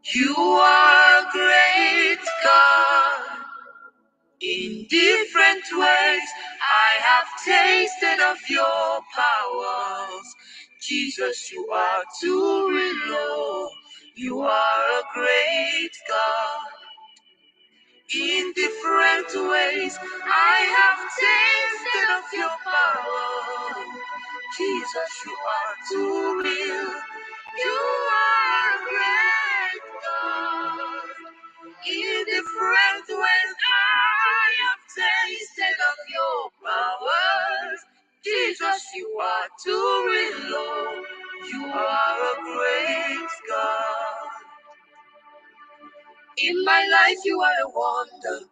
You are a great God. In different ways, I have tasted of your powers. Jesus, you are too real. You are a great God. In different ways, I have tasted of your power. Jesus, you are too real. You are a great God. In different ways, I have tasted of your powers. Jesus, you are too real. You are a great God. In my life, you are a wonder.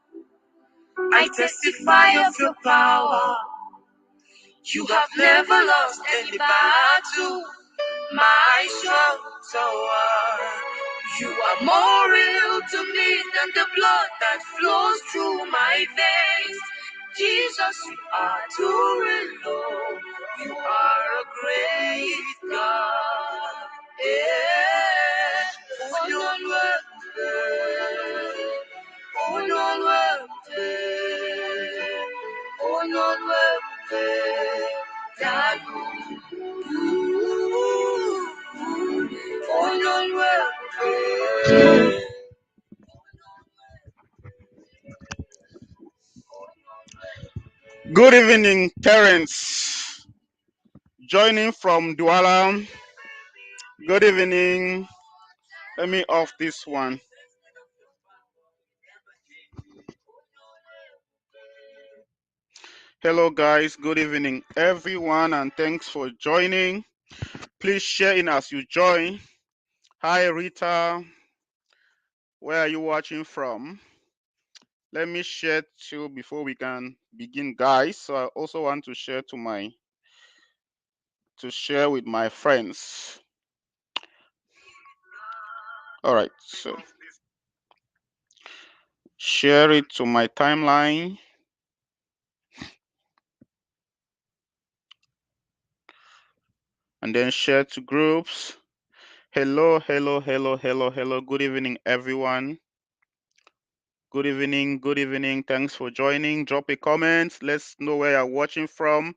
I testify of your power. You have never lost any battle, my strong tower. You are more real to me than the blood that flows through my veins. Jesus, you are too real. You are a great God. Yeah. Oh, no, no, oh, no, no, oh, no, no, good evening, Terence. Joining from Douala. Good evening. Let me off this one. Hello, guys. Good evening, everyone, and thanks for joining. Please share in as you join. Hi, Rita. Where are you watching from? Let me share too before we can begin, guys. So I also want to share with my friends. All right, so share it to my timeline. And then share to groups. Hello, hello, hello, hello, hello. Good evening, everyone. Good evening, good evening. Thanks for joining. Drop a comment. Let's know where you're watching from.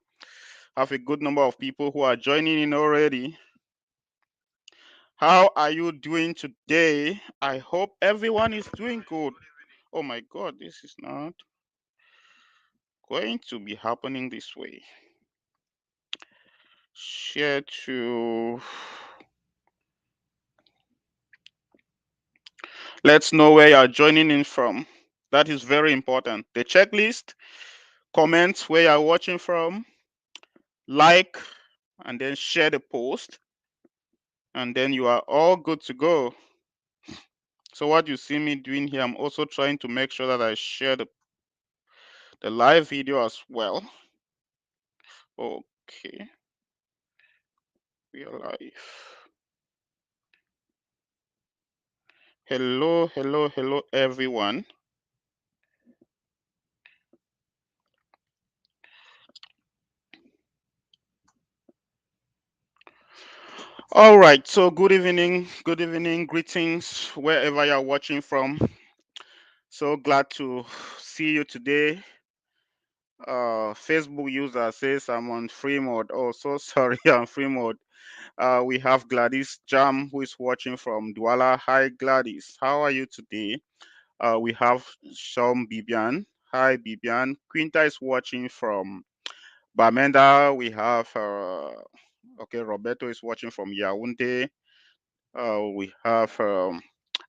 Have a good number of people who are joining in already. How are you doing today? I hope everyone is doing good. Oh my God, this is not going to be happening this way. Share to... Let's know where you're joining in from. That is very important. The checklist, comment where you're watching from, like, and then share the post. And then you are all good to go. So what you see me doing here, I'm also trying to make sure that I share the live video as well. Okay. We are live. Hello, hello, hello, everyone. All right, so good evening, greetings, wherever you're watching from. So glad to see you today. Facebook user says I'm on free mode. Oh, so sorry, I'm free mode. We have Gladys Jam who is watching from Douala. Hi, Gladys. How are you today? We have Shom Bibian. Hi, Bibian. Quinta is watching from Bamenda. We have, okay, Roberto is watching from Yaoundé. We have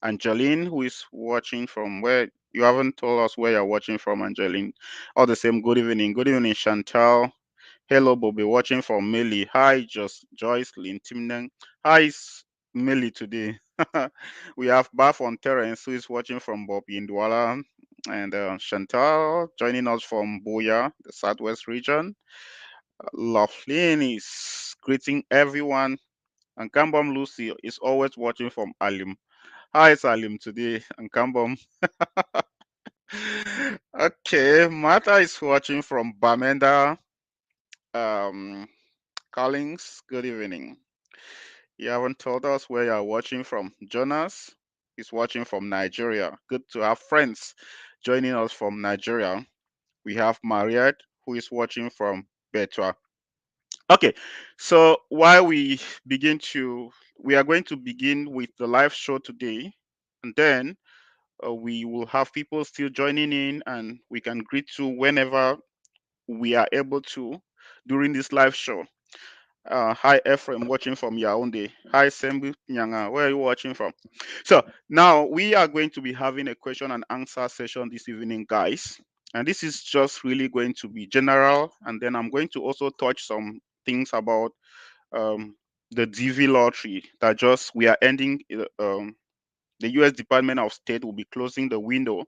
Angeline who is watching from where you haven't told us where you're watching from, Angeline. All the same, good evening. Good evening, Chantal. Hello, Bobby, watching from Millie. Hi, Joyce Lynn Timnen. Hi, Millie today. We have Baf on Terence who is watching from Bobby in Douala. And Chantal joining us from Boya, the Southwest region. Loughlin is greeting everyone. And Kambom Lucy is always watching from Alim. Hi, Salim today. And Kambom. Okay, Martha is watching from Bamenda. Um, Collins, good evening. You haven't told us where you're watching from. Jonas? is watching from Nigeria. Good to have friends joining us from Nigeria. We have Mariette, who is watching from Betua. Okay, so while we are going to begin with the live show today, and then we will have people still joining in, and we can greet you whenever we are able to during this live show. Hi Ephraim, watching from Yaoundé. Hi Sembu Nyanga, where are you watching from? So now we are going to be having a question and answer session this evening, guys. And this is just really going to be general, and then I'm going to also touch some things about um, the DV lottery that just we are ending. The U.S. Department of State will be closing the window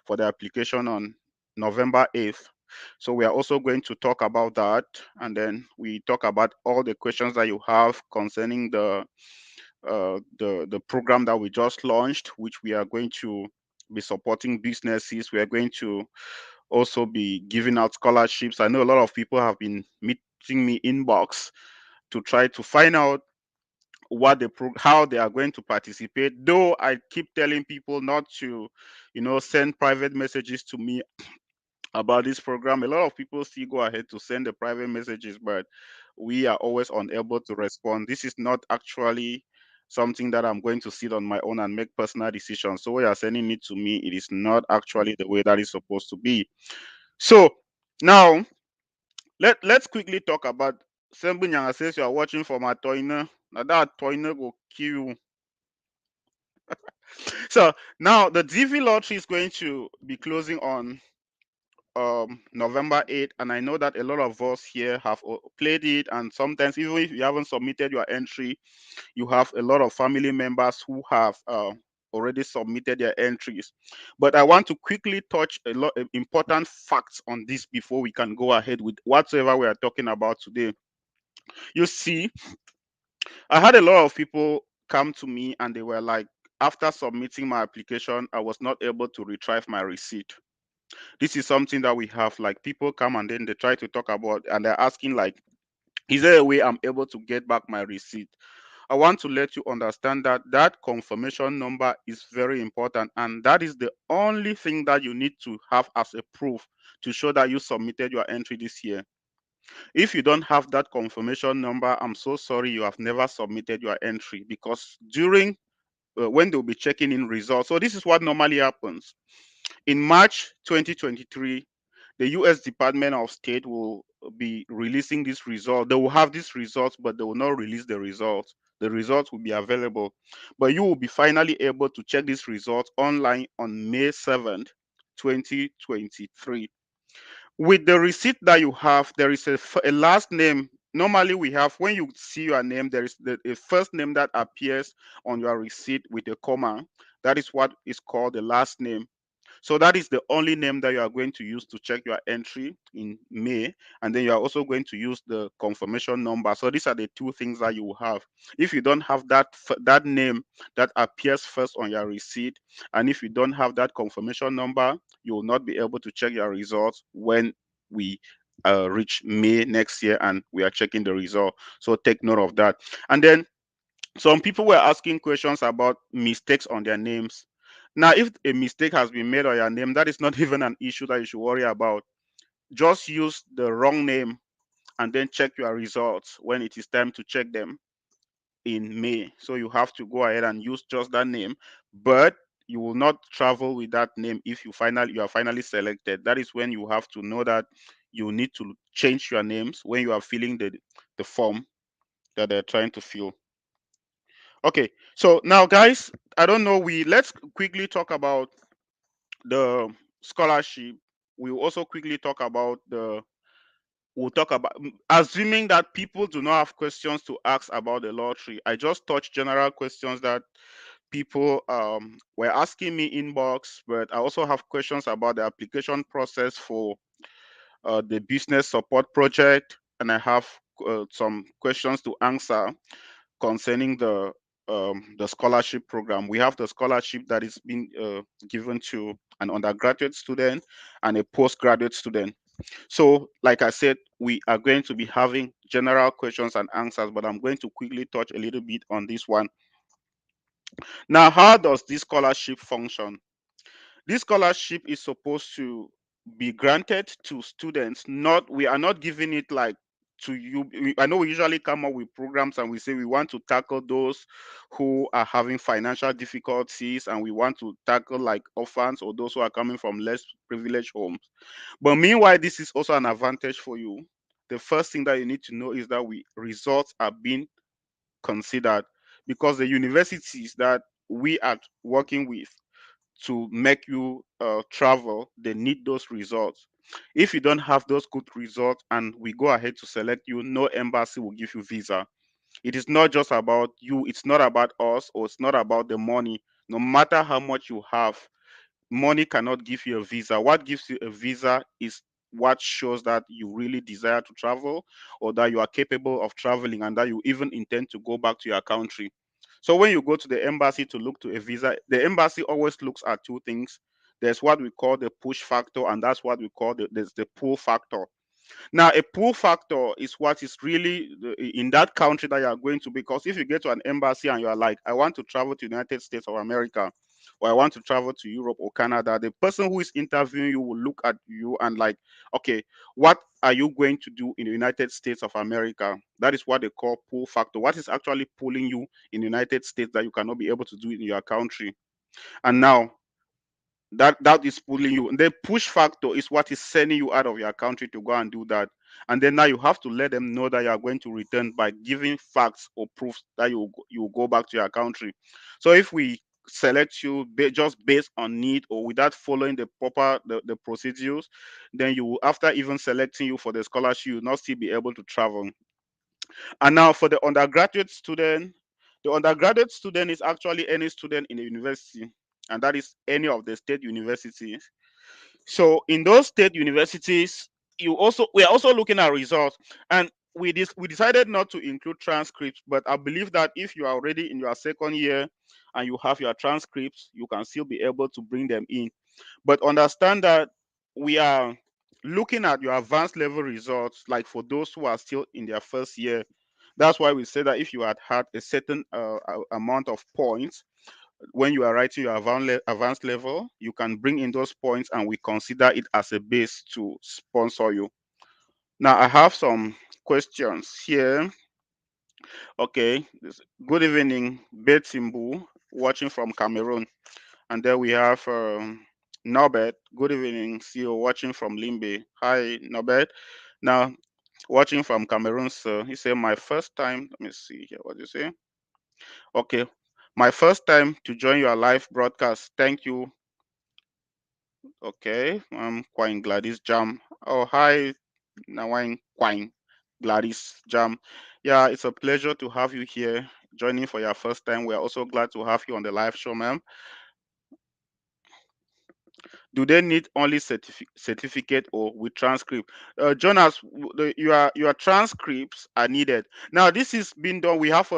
for the application on November 8th. So we are also going to talk about that, and then we talk about all the questions that you have concerning the program that we just launched, which we are going to be supporting businesses. We are going to also be giving out scholarships. I know a lot of people have been meeting me inbox to try to find out how they are going to participate, though I keep telling people not to send private messages to me about this program. A lot of people still go ahead to send the private messages, but we are always unable to respond. This is not actually something that I'm going to sit on my own and make personal decisions. So when you are sending it to me, it is not actually the way that it's supposed to be. So now let's quickly talk about Sembunyanga. Says you are watching from a toiner. Now that toiner will kill you. So now the DV lottery is going to be closing on November 8th, and I know that a lot of us here have played it, and sometimes even if you haven't submitted your entry, you have a lot of family members who have already submitted their entries. But I want to quickly touch a lot of important facts on this before we can go ahead with whatsoever we are talking about today. You see, I had a lot of people come to me and they were like, after submitting my application, I was not able to retrieve my receipt. This is something that we have, like, people come and then they try to talk about, and they're asking like, is there a way I'm able to get back my receipt? I want to let you understand that that confirmation number is very important, and that is the only thing that you need to have as a proof to show that you submitted your entry this year. If you don't have that confirmation number, I'm so sorry, you have never submitted your entry, because during when they'll be checking in results, so this is what normally happens. In March 2023, the US Department of State will be releasing this result. They will have these results, but they will not release the results. The results will be available, but you will be finally able to check these results online on May 7th, 2023. With the receipt that you have, there is a last name. Normally, we have, when you see your name, there is a first name that appears on your receipt with a comma. That is what is called the last name. So that is the only name that you are going to use to check your entry in May. And then you are also going to use the confirmation number. So these are the two things that you will have. If you don't have that name that appears first on your receipt, and if you don't have that confirmation number, you will not be able to check your results when we reach May next year and we are checking the result. So take note of that. And then some people were asking questions about mistakes on their names. Now, if a mistake has been made on your name, that is not even an issue that you should worry about. Just use the wrong name and then check your results when it is time to check them in May. So you have to go ahead and use just that name, but you will not travel with that name if you are finally selected. That is when you have to know that you need to change your names when you are filling the form that they're trying to fill. Okay, so now guys, I don't know, we let's quickly talk about the scholarship. We'll also quickly talk about we'll talk about, assuming that people do not have questions to ask about the lottery. I just touched general questions that people were asking me inbox, but I also have questions about the application process for the business support project, and I have some questions to answer concerning the scholarship program. We have the scholarship that is being given to an undergraduate student and a postgraduate student. So, like I said, we are going to be having general questions and answers, but I'm going to quickly touch a little bit on this one. Now, how does this scholarship function? This scholarship is supposed to be granted to students. Not We are not giving it like to you. I know we usually come up with programs and we say we want to tackle those who are having financial difficulties, and we want to tackle like orphans or those who are coming from less privileged homes. But meanwhile, this is also an advantage for you. The first thing that you need to know is that we results are being considered, because the universities that we are working with to make you travel, they need those results. If you don't have those good results and we go ahead to select you, no embassy will give you visa. It is not just about you, it's not about us, or it's not about the money. No matter how much you have, money cannot give you a visa. What gives you a visa is what shows that you really desire to travel, or that you are capable of traveling, and that you even intend to go back to your country. So when you go to the embassy to look to a visa, the embassy always looks at two things. There's what we call the push factor, and that's what we call there's the pull factor. Now, a pull factor is what is really in that country that you are going to. Because if you get to an embassy and you are like, I want to travel to United States of America, or I want to travel to Europe or Canada, the person who is interviewing you will look at you and like, okay, what are you going to do in the United States of America? That is what they call pull factor. What is actually pulling you in the United States that you cannot be able to do in your country? And now that is pulling you. The push factor is what is sending you out of your country to go and do that. And then now you have to let them know that you are going to return by giving facts or proofs that you will go back to your country. So if we select you just based on need, or without following the procedures, then you will, after even selecting you for the scholarship, you will not still be able to travel. And now for the undergraduate student is actually any student in the university, and that is any of the state universities. So in those state universities, we are also looking at results, and we decided not to include transcripts. But I believe that if you are already in your second year and you have your transcripts, you can still be able to bring them in. But understand that we are looking at your advanced level results, like for those who are still in their first year. That's why we say that if you had a certain amount of points when you are writing your advanced level, you can bring in those points and we consider it as a base to sponsor you. Now, I have some questions here. Okay. Good evening, Betimbu, watching from Cameroon. And then we have Norbert. Good evening, CEO, watching from Limbe. Hi, Norbert. Now, watching from Cameroon, sir. He said, my first time, let me see here, what do you say? Okay. My first time to join your live broadcast. Thank you. Okay, Quine Gladys Jam. Oh, hi, Nawine Quine Gladys Jam. Yeah, it's a pleasure to have you here joining for your first time. We are also glad to have you on the live show, ma'am. Do they need only certificate or with transcript? Jonas, your transcripts are needed. Now, this is being done. We have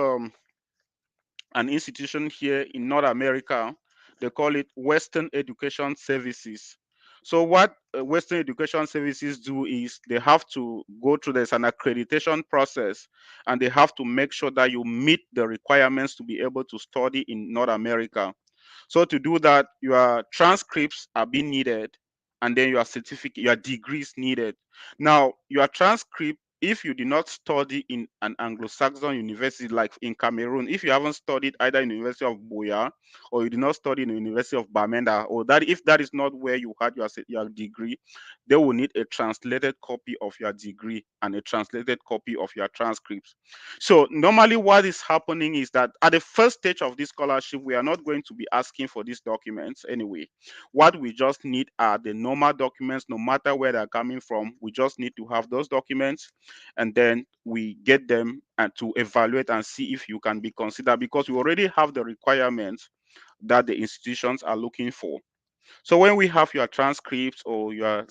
an institution here in North America. They call it Western Education Services. So what Western Education Services do is they have to go through this an accreditation process, and they have to make sure that you meet the requirements to be able to study in North America. So to do that, your transcripts are being needed, and then your certificate, your degrees needed. Now, your transcript, if you did not study in an Anglo-Saxon university like in Cameroon, if you haven't studied either in the University of Boya, or you did not study in the University of Bamenda, or that if that is not where you had your degree, they will need a translated copy of your degree and a translated copy of your transcripts. So normally what is happening is that at the first stage of this scholarship, we are not going to be asking for these documents anyway. What we just need are the normal documents, no matter where they're coming from. We just need to have those documents, and then we get them and to evaluate and see if you can be considered, because we already have the requirements that the institutions are looking for. So when we have your transcripts or your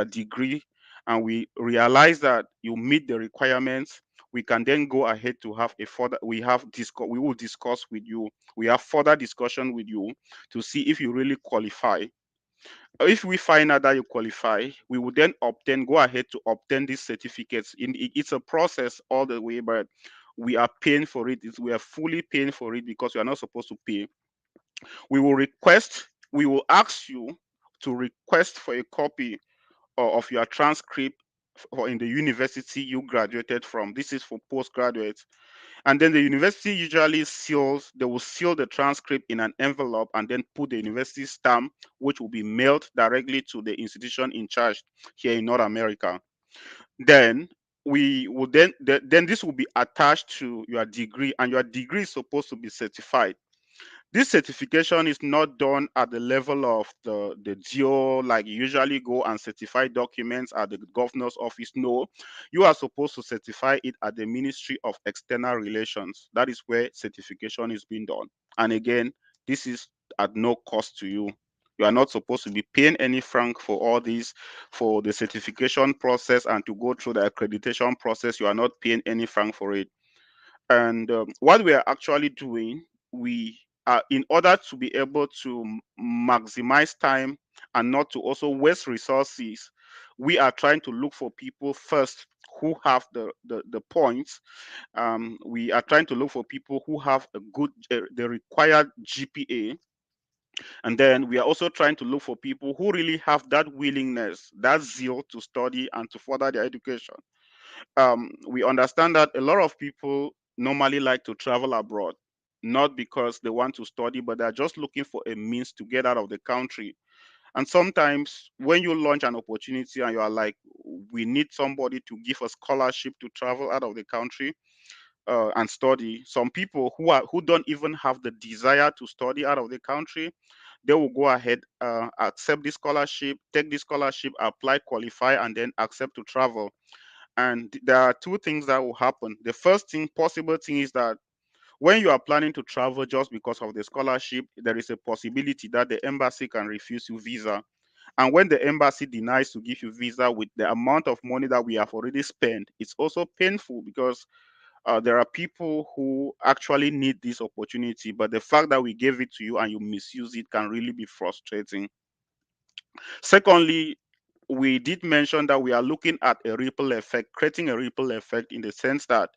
degree, and we realize that you meet the requirements, we can then go ahead to have a further we will discuss with you. We have further discussion with you to see if you really qualify. If we find out that you qualify, we will then go ahead to obtain these certificates. It's a process all the way, but we are paying for it. We are fully paying for it because we are not supposed to pay. We will ask you to request for a copy of your transcript for in the university you graduated from. This is for postgraduates. And then the university usually they will seal the transcript in an envelope and then put the university stamp, which will be mailed directly to the institution in charge here in North America. Then then this will be attached to your degree, and your degree is supposed to be certified. This certification is not done at the level of the DO, like you usually go and certify documents at the governor's office. No, you are supposed to certify it at the Ministry of External Relations. That is where certification is being done. And again, this is at no cost to you. You are not supposed to be paying any franc for all this, for the certification process and to go through the accreditation process. You are not paying any franc for it. And what we are actually doing, we are, in order to be able to maximize time and not to also waste resources, we are trying to look for people first who have the points. We are trying to look for people who have a good the required GPA, and then we are also trying to look for people who really have that willingness, that zeal to study and to further their education. We understand that a lot of people normally like to travel abroad, not because they want to study, but they're just looking for a means to get out of the country. And sometimes when you launch an opportunity and you are like, we need somebody to give a scholarship to travel out of the country and study. Some people who don't even have the desire to study out of the country, they will go ahead, accept the scholarship, take the scholarship, apply, qualify, and then accept to travel. And there are two things that will happen. The first thing, possible thing, is that when you are planning to travel just because of the scholarship, there is a possibility that the embassy can refuse you visa. And when the embassy denies to give you visa with the amount of money that we have already spent, it's also painful because there are people who actually need this opportunity, but the fact that we gave it to you and you misuse it can really be frustrating. Secondly, we did mention that we are looking at a ripple effect, creating a ripple effect in the sense that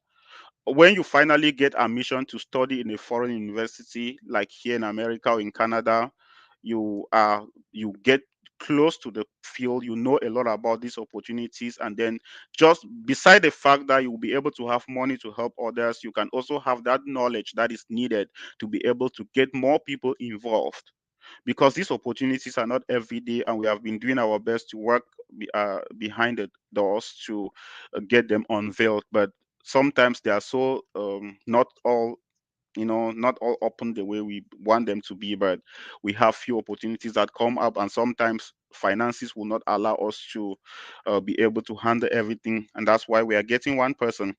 when you finally get admission to study in a foreign university, like here in America or in Canada, you get close to the field, you know a lot about these opportunities, and then just beside the fact that you will be able to have money to help others, you can also have that knowledge that is needed to be able to get more people involved, because these opportunities are not every day, and we have been doing our best to work behind the doors to get them unveiled. But sometimes they are so not all, not all open the way we want them to be. But we have few opportunities that come up, and sometimes finances will not allow us to be able to handle everything, and that's why we are getting one person.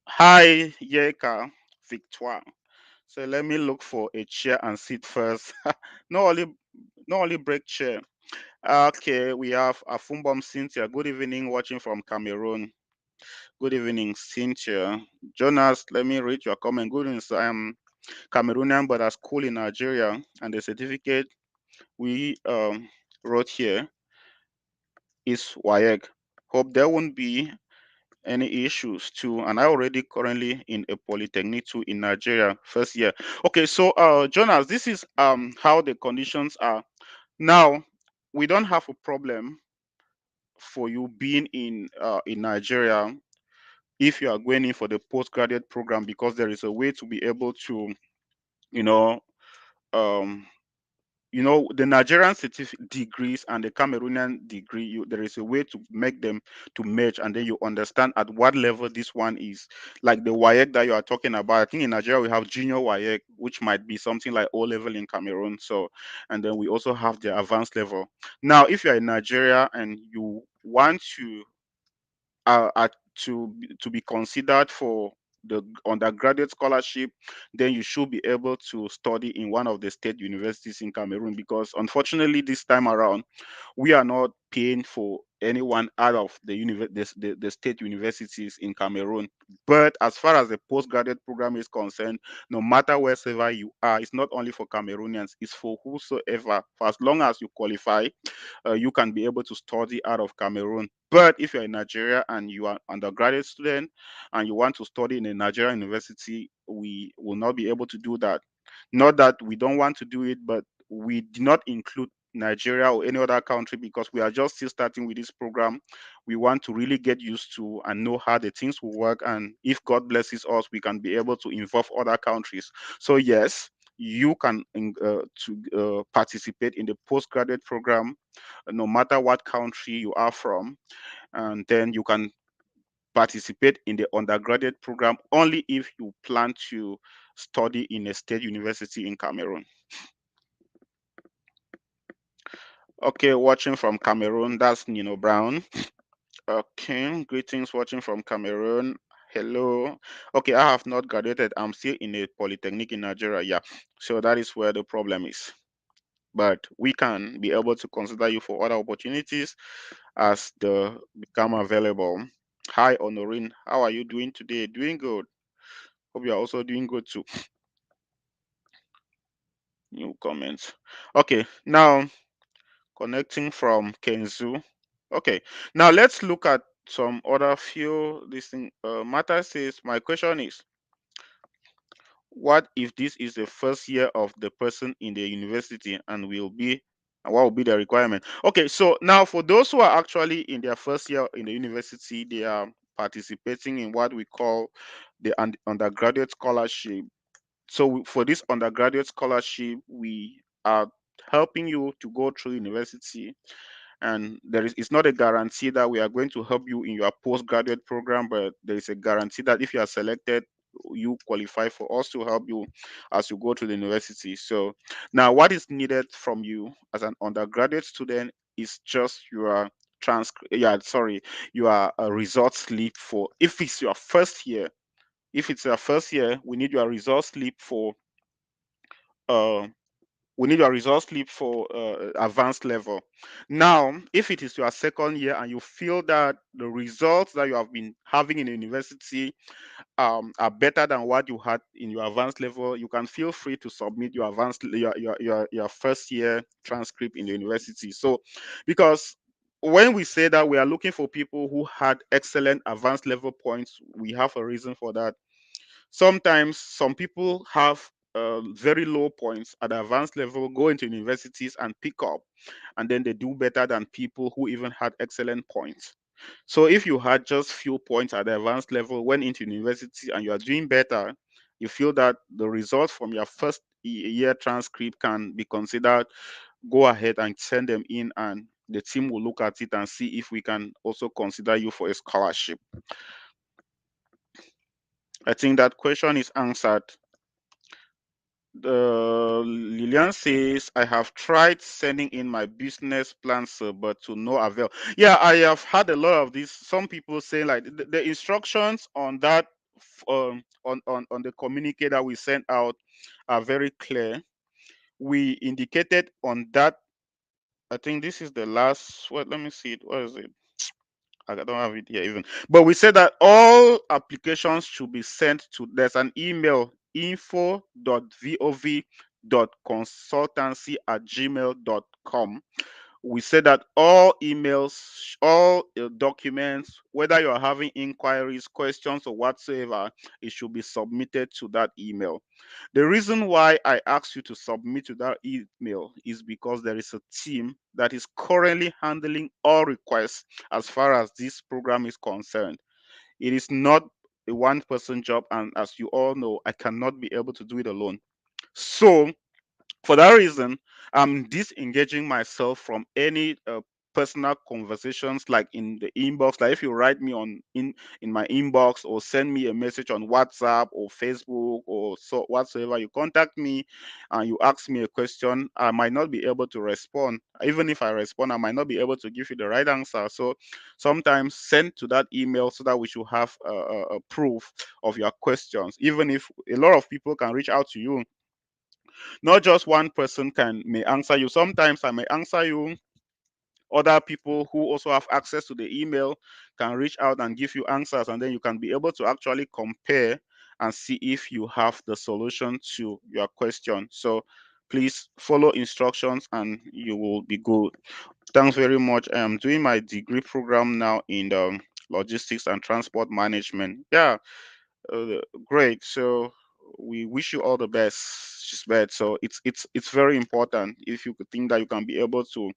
Hi, Yeka Victoire. So let me look for a chair and sit first. no only no only break chair. Okay, we have Afumbom Cynthia. Good evening, watching from Cameroon. Good evening, Cynthia. Jonas, let me read your comment. Good evening, sir. I am Cameroonian but at school in Nigeria, and the certificate we wrote here is WAEG. Hope there won't be any issues too. And I already currently in a polytechnic too in Nigeria, first year. Okay, so Jonas, this is how the conditions are. Now, we don't have a problem for you being in Nigeria if you are going in for the postgraduate program, because there is a way to be able to, you know, um, the Nigerian degrees and the Cameroonian degree, there is a way to make them to merge, and then you understand at what level this one is. Like the WAEC that you are talking about, I think in Nigeria we have junior WAEC, which might be something like O level in Cameroon. So, and then we also have the advanced level. Now, if you are in Nigeria and you want to be considered for the undergraduate scholarship, then you should be able to study in one of the state universities in Cameroon, because unfortunately this time around we are not paying for anyone out of the state universities in Cameroon. But as far as the postgraduate program is concerned, no matter wherever you are, it's not only for Cameroonians, it's for whosoever. For as long as you qualify, you can be able to study out of Cameroon. But if you're in Nigeria and you are undergraduate student and you want to study in a Nigerian university, we will not be able to do that. Not that we don't want to do it, but we did not include Nigeria or any other country because we are just still starting with this program. We want to really get used to and know how the things will work. And if God blesses us, we can be able to involve other countries. So, yes, you can participate in the postgraduate program no matter what country you are from. And then you can participate in the undergraduate program only if you plan to study in a state university in Cameroon. Okay, watching from Cameroon, that's Nino Brown. Okay, greetings watching from Cameroon. Hello. Okay, I have not graduated. I'm still in a polytechnic in Nigeria. Yeah, so that is where the problem is. But we can be able to consider you for other opportunities as they become available. Hi, Honorine. How are you doing today? Doing good. Hope you are also doing good too. New comments. Okay, now connecting from Kenzu. Okay, now let's look at some other few this thing. Matter says, my question is, what if this is the first year of the person in the university and what will be the requirement? Okay, so now for those who are actually in their first year in the university, they are participating in what we call the undergraduate scholarship. So for this undergraduate scholarship, we are helping you to go through university, and it's not a guarantee that we are going to help you in your postgraduate program, but there is a guarantee that if you are selected, you qualify for us to help you as you go to the university. So now what is needed from you as an undergraduate student is just your your result slip. For if it's your first year, we need your result slip for uh advanced level. Now, if it is your second year and you feel that the results that you have been having in the university are better than what you had in your advanced level, you can feel free to submit your your first year transcript in the university. So, because when we say that we are looking for people who had excellent advanced level points, we have a reason for that. Sometimes some people have very low points at the advanced level, go into universities and pick up, and then they do better than people who even had excellent points. So if you had just few points at the advanced level, went into university and you are doing better, you feel that the results from your first year transcript can be considered, go ahead and send them in, and the team will look at it and see if we can also consider you for a scholarship. I think that question is answered. Lillian says, I have tried sending in my business plans, sir, but to no avail. Yeah, I have had a lot of this. Some people say like the instructions on that on the communique that we sent out are very clear. We indicated on that. I think this is the last. What? Let me see it. What is it? I don't have it here even. But we said that all applications should be sent to, there's an email, info.vov.consultancy@gmail.com. We said that all emails, all documents, whether you are having inquiries, questions, or whatsoever, it should be submitted to that email. The reason why I asked you to submit to that email is because there is a team that is currently handling all requests as far as this program is concerned. It is not a one person job, and as you all know, I cannot be able to do it alone. So for that reason, I'm disengaging myself from any personal conversations like in the inbox. Like if you write me in my inbox or send me a message on WhatsApp or Facebook or so whatsoever, you contact me and you ask me a question, I might not be able to respond. Even if I respond, I might not be able to give you the right answer. So sometimes send to that email so that we should have a proof of your questions. Even if a lot of people can reach out to you, not just one person can may answer you. Sometimes I may answer you Other people who also have access to the email can reach out and give you answers, and then you can be able to actually compare and see if you have the solution to your question. So please follow instructions and you will be good. Thanks very much. I'm doing my degree program now in logistics and transport management. Yeah, great. So we wish you all the best, Shisbet. So it's very important if you could think that you can be able to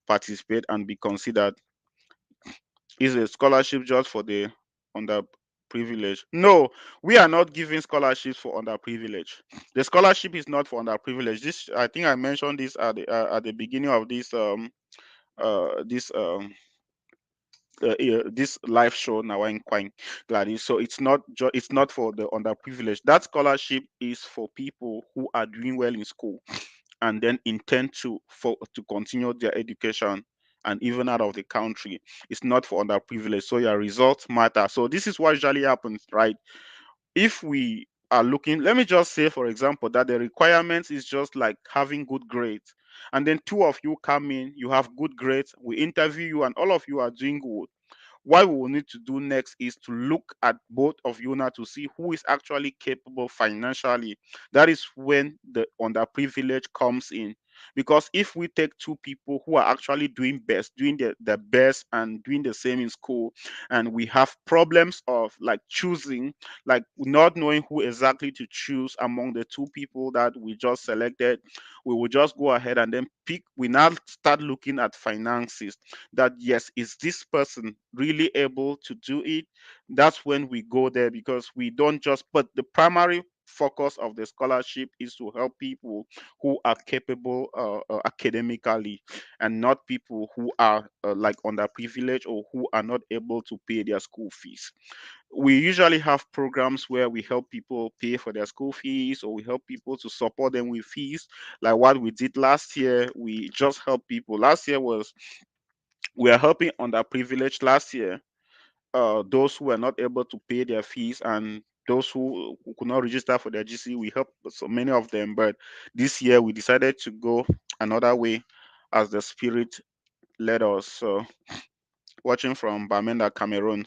participate and be considered. Is a scholarship just for the underprivileged? No, we are not giving scholarships for underprivileged. The scholarship is not for underprivileged. This, I think I mentioned this at the beginning of this live show now in Quine Gladys. So it's not for the underprivileged. That scholarship is for people who are doing well in school and then intend to continue their education and even out of the country. It's not for underprivileged. So your results matter. So this is what usually happens, right? If we are looking, let me just say, for example, that the requirements is just like having good grades. And then two of you come in, you have good grades, we interview you, and all of you are doing good. What we will need to do next is to look at both of you now to see who is actually capable financially. That is when the underprivileged comes in. Because if we take two people who are actually doing best, doing the best and doing the same in school, and we have problems of like choosing, like not knowing who exactly to choose among the two people that we just selected, we will just go ahead and then pick. We now start looking at finances, that yes, is this person really able to do it? That's when we go there, because we don't just, but the primary focus of the scholarship is to help people who are capable academically, and not people who are like underprivileged or who are not able to pay their school fees. We usually have programs where we help people pay for their school fees, or we help people to support them with fees, like what we did last year. We just helped people. Last year was, we are helping underprivileged last year, those who were not able to pay their fees, and those who could not register for their GC. We helped so many of them. But this year we decided to go another way as the spirit led us. So watching from Bamenda, Cameroon.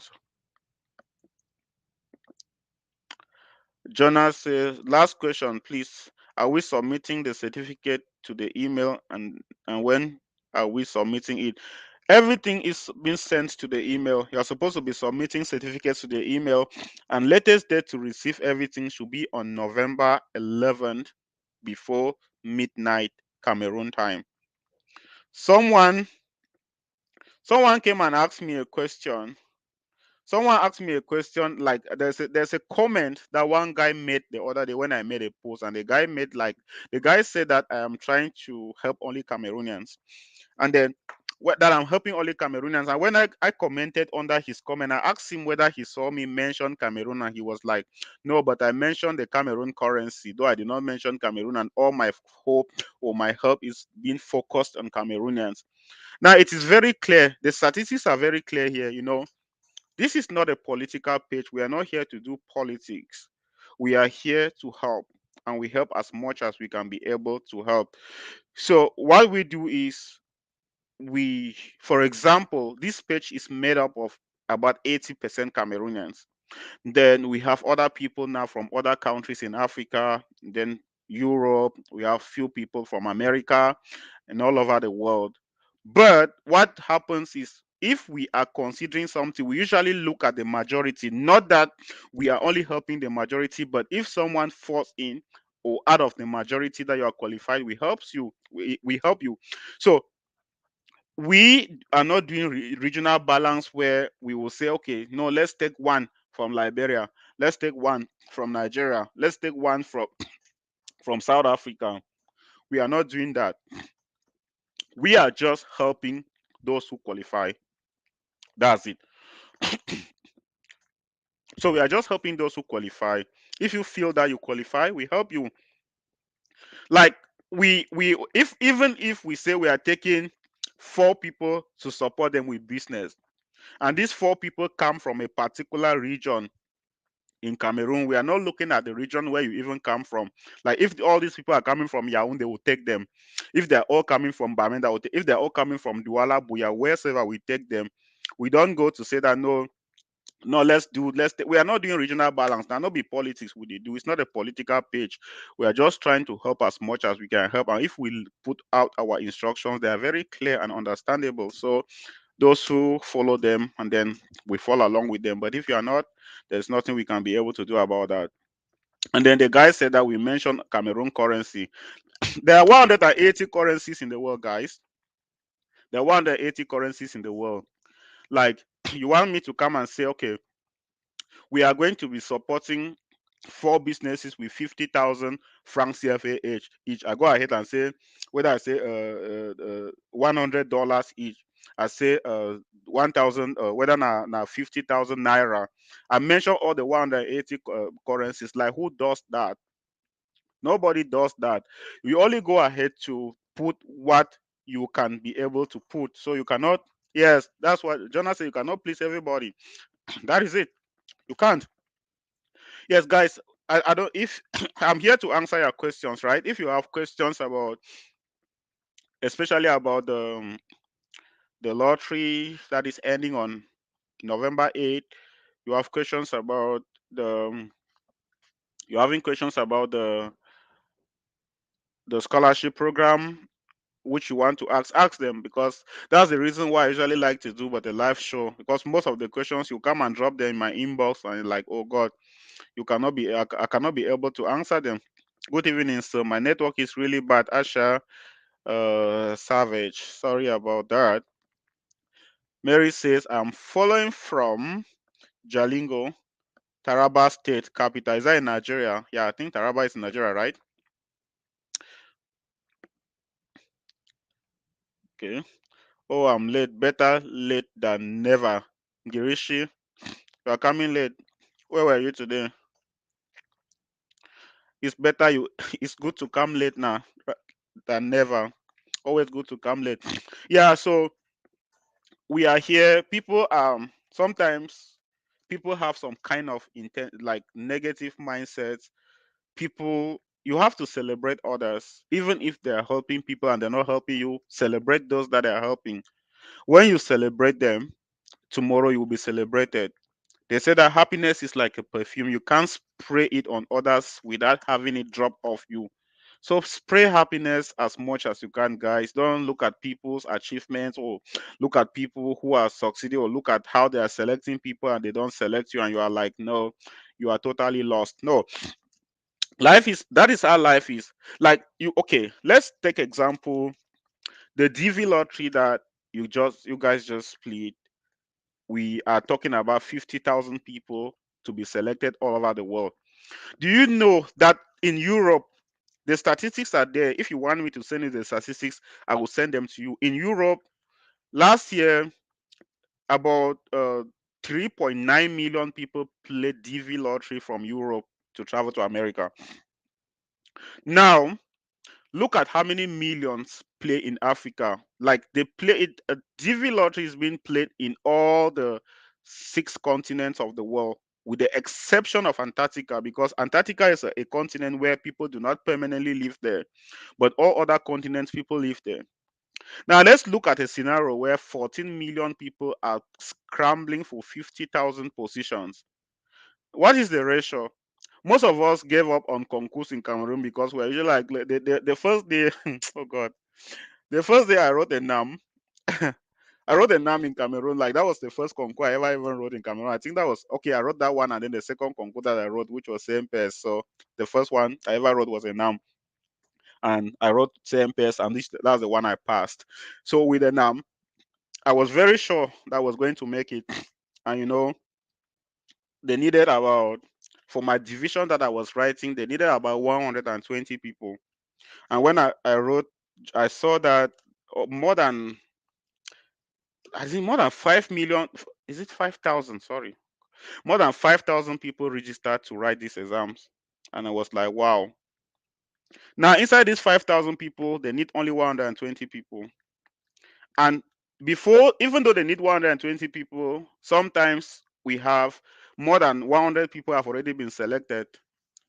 Jonas says, last question, please. Are we submitting the certificate to the email, and when are we submitting it? Everything is being sent to the email. You're supposed to be submitting certificates to the email, and latest date to receive everything should be on November 11th before midnight Cameroon time. Someone someone came and asked me a question. Someone asked me a question, like there's a comment that one guy made the other day when I made a post, and the guy said that I am trying to help only Cameroonians, and then that I'm helping only Cameroonians. And when I commented under his comment, I asked him whether he saw me mention Cameroon, and he was like, no, but I mentioned the Cameroon currency, though I did not mention Cameroon, and all my hope or my help is being focused on Cameroonians. Now it is very clear, the statistics are very clear here. This is not a political page. We are not here to do politics. We are here to help, and we help as much as we can be able to help. So what we do is, for example, this page is made up of about 80% Cameroonians. Then we have other people now from other countries in Africa, then Europe. We have few people from America and all over the world. But what happens is, if we are considering something, we usually look at the majority. Not that we are only helping the majority, but if someone falls in or out of the majority that you are qualified, we help you. So we are not doing regional balance where we will say, okay, no, let's take one from Liberia, let's take one from Nigeria, let's take one from South Africa. We are not doing that. We are just helping those who qualify. That's it. So we are just helping those who qualify. If you feel that you qualify, we help you. Like, we if even if we say we are taking four people to support them with business, and these four people come from a particular region, in Cameroon. We are not looking at the region where you even come from. Like if all these people are coming from Yaoundé, they will take them. If they're all coming from Bamenda, if they're all coming from Douala, Buya, wherever, we take them. We don't go to say that no, no, we are not doing regional balance now. Not be politics we dey do. It's not a political page. We are just trying to help as much as we can help. And if we put out our instructions, they are very clear and understandable. So those who follow them, and then we follow along with them. But if you are not, there's nothing we can be able to do about that. And then the guy said that we mentioned Cameroon currency. There are 180 currencies in the world, guys. There are 180 currencies in the world. Like, you want me to come and say, okay, we are going to be supporting four businesses with 50,000 francs CFA each. I go ahead and say, whether I say $100 each, I say 1,000, whether na 50,000 naira. I mention all the 180 currencies. Like, who does that? Nobody does that. You only go ahead to put what you can be able to put. So you cannot. Yes, that's what Jonas said. You cannot please everybody. That is it. You can't. Yes, guys, I don't if I'm here to answer your questions, right? If you have questions about, especially about the lottery that is ending on November 8th, you have questions about the you're having questions about the scholarship program, which you want to ask them, because that's the reason why I usually like to do but a live show, because most of the questions you come and drop them in my inbox and you're like, oh god, you cannot be I cannot be able to answer them. Good evening, sir. My network is really bad. Asha Savage. Sorry about that. Mary says, I'm following from Jalingo, Taraba State capital. Is that in Nigeria? Yeah, I think Taraba is in Nigeria, right? Okay. Oh, I'm late. Better late than never. Girishi, you are coming late. Where were you today? It's better you it's good to come late now than never. Always good to come late. Yeah, so we are here. People sometimes people have some kind of intent, like negative mindsets. People, you have to celebrate others even if they're helping people and they're not helping you. Celebrate those that are helping. When you celebrate them, tomorrow you will be celebrated. They say that happiness is like a perfume. You can't spray it on others without having it drop off you. So spray happiness as much as you can, guys. Don't look at people's achievements, or look at people who are succeeding, or look at how they are selecting people and they don't select you and you are like, no, you are totally lost. No, life is that is how life is. Like, you, okay, let's take example the DV lottery that you guys just played. We are talking about 50,000 people to be selected all over the world. Do you know that in Europe, the statistics are there? If you want me to send you the statistics, I will send them to you. In Europe, last year, about 3.9 million people played DV lottery from Europe to travel to America. Now, look at how many millions play in Africa. Like, they play it. DV lottery is being played in all the six continents of the world, with the exception of Antarctica, because Antarctica is a continent where people do not permanently live there, but all other continents people live there. Now let's look at a scenario where 14 million people are scrambling for 50,000 positions. What is the ratio? Most of us gave up on concourse in Cameroon because we're usually like the first day. Oh god, the first day I wrote a NAM. I wrote a NAM in Cameroon. Like, that was the first concours I ever even wrote in Cameroon. I think that was okay. I wrote that one, and then the second concours that I wrote, which was CMPS. So the first one I ever wrote was a NAM, and I wrote CMPS, and that's the one I passed. So with the NAM, I was very sure that I was going to make it, and they needed about, for my division that I was writing, they needed about 120 people. And when I wrote, I saw that more than, I think more than 5 million, is it 5,000? Sorry. More than 5,000 people registered to write these exams. And I was like, wow. Now, inside these 5,000 people, they need only 120 people. And before, even though they need 120 people, sometimes we have More than 100 people have already been selected.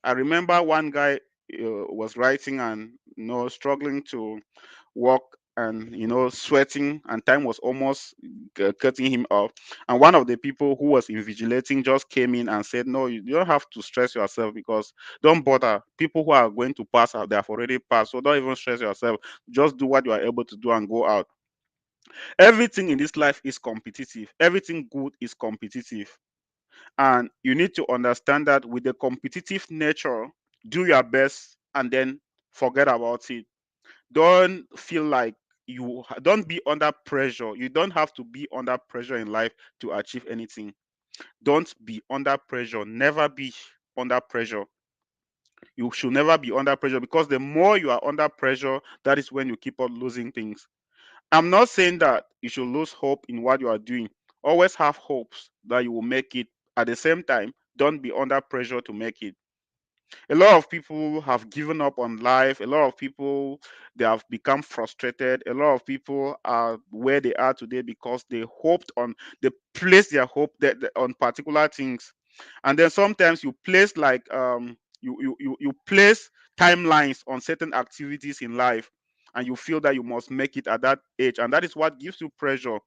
I remember one guy was writing and struggling to walk and sweating, and time was almost cutting him off. And one of the people who was invigilating just came in and said, "No, you don't have to stress yourself, because don't bother. People who are going to pass out, they have already passed. So don't even stress yourself. Just do what you are able to do and go out." Everything in this life is competitive. Everything good is competitive. And you need to understand that with the competitive nature, do your best and then forget about it. Don't feel like don't be under pressure. You don't have to be under pressure in life to achieve anything. Don't be under pressure. Never be under pressure. You should never be under pressure, because the more you are under pressure, that is when you keep on losing things. I'm not saying that you should lose hope in what you are doing. Always have hopes that you will make it. At the same time, don't be under pressure to make it. A lot of people have given up on life. A lot of people, they have become frustrated. A lot of people are where they are today because they place their hope on particular things. And then sometimes you place like you place timelines on certain activities in life, and you feel that you must make it at that age, and that is what gives you pressure.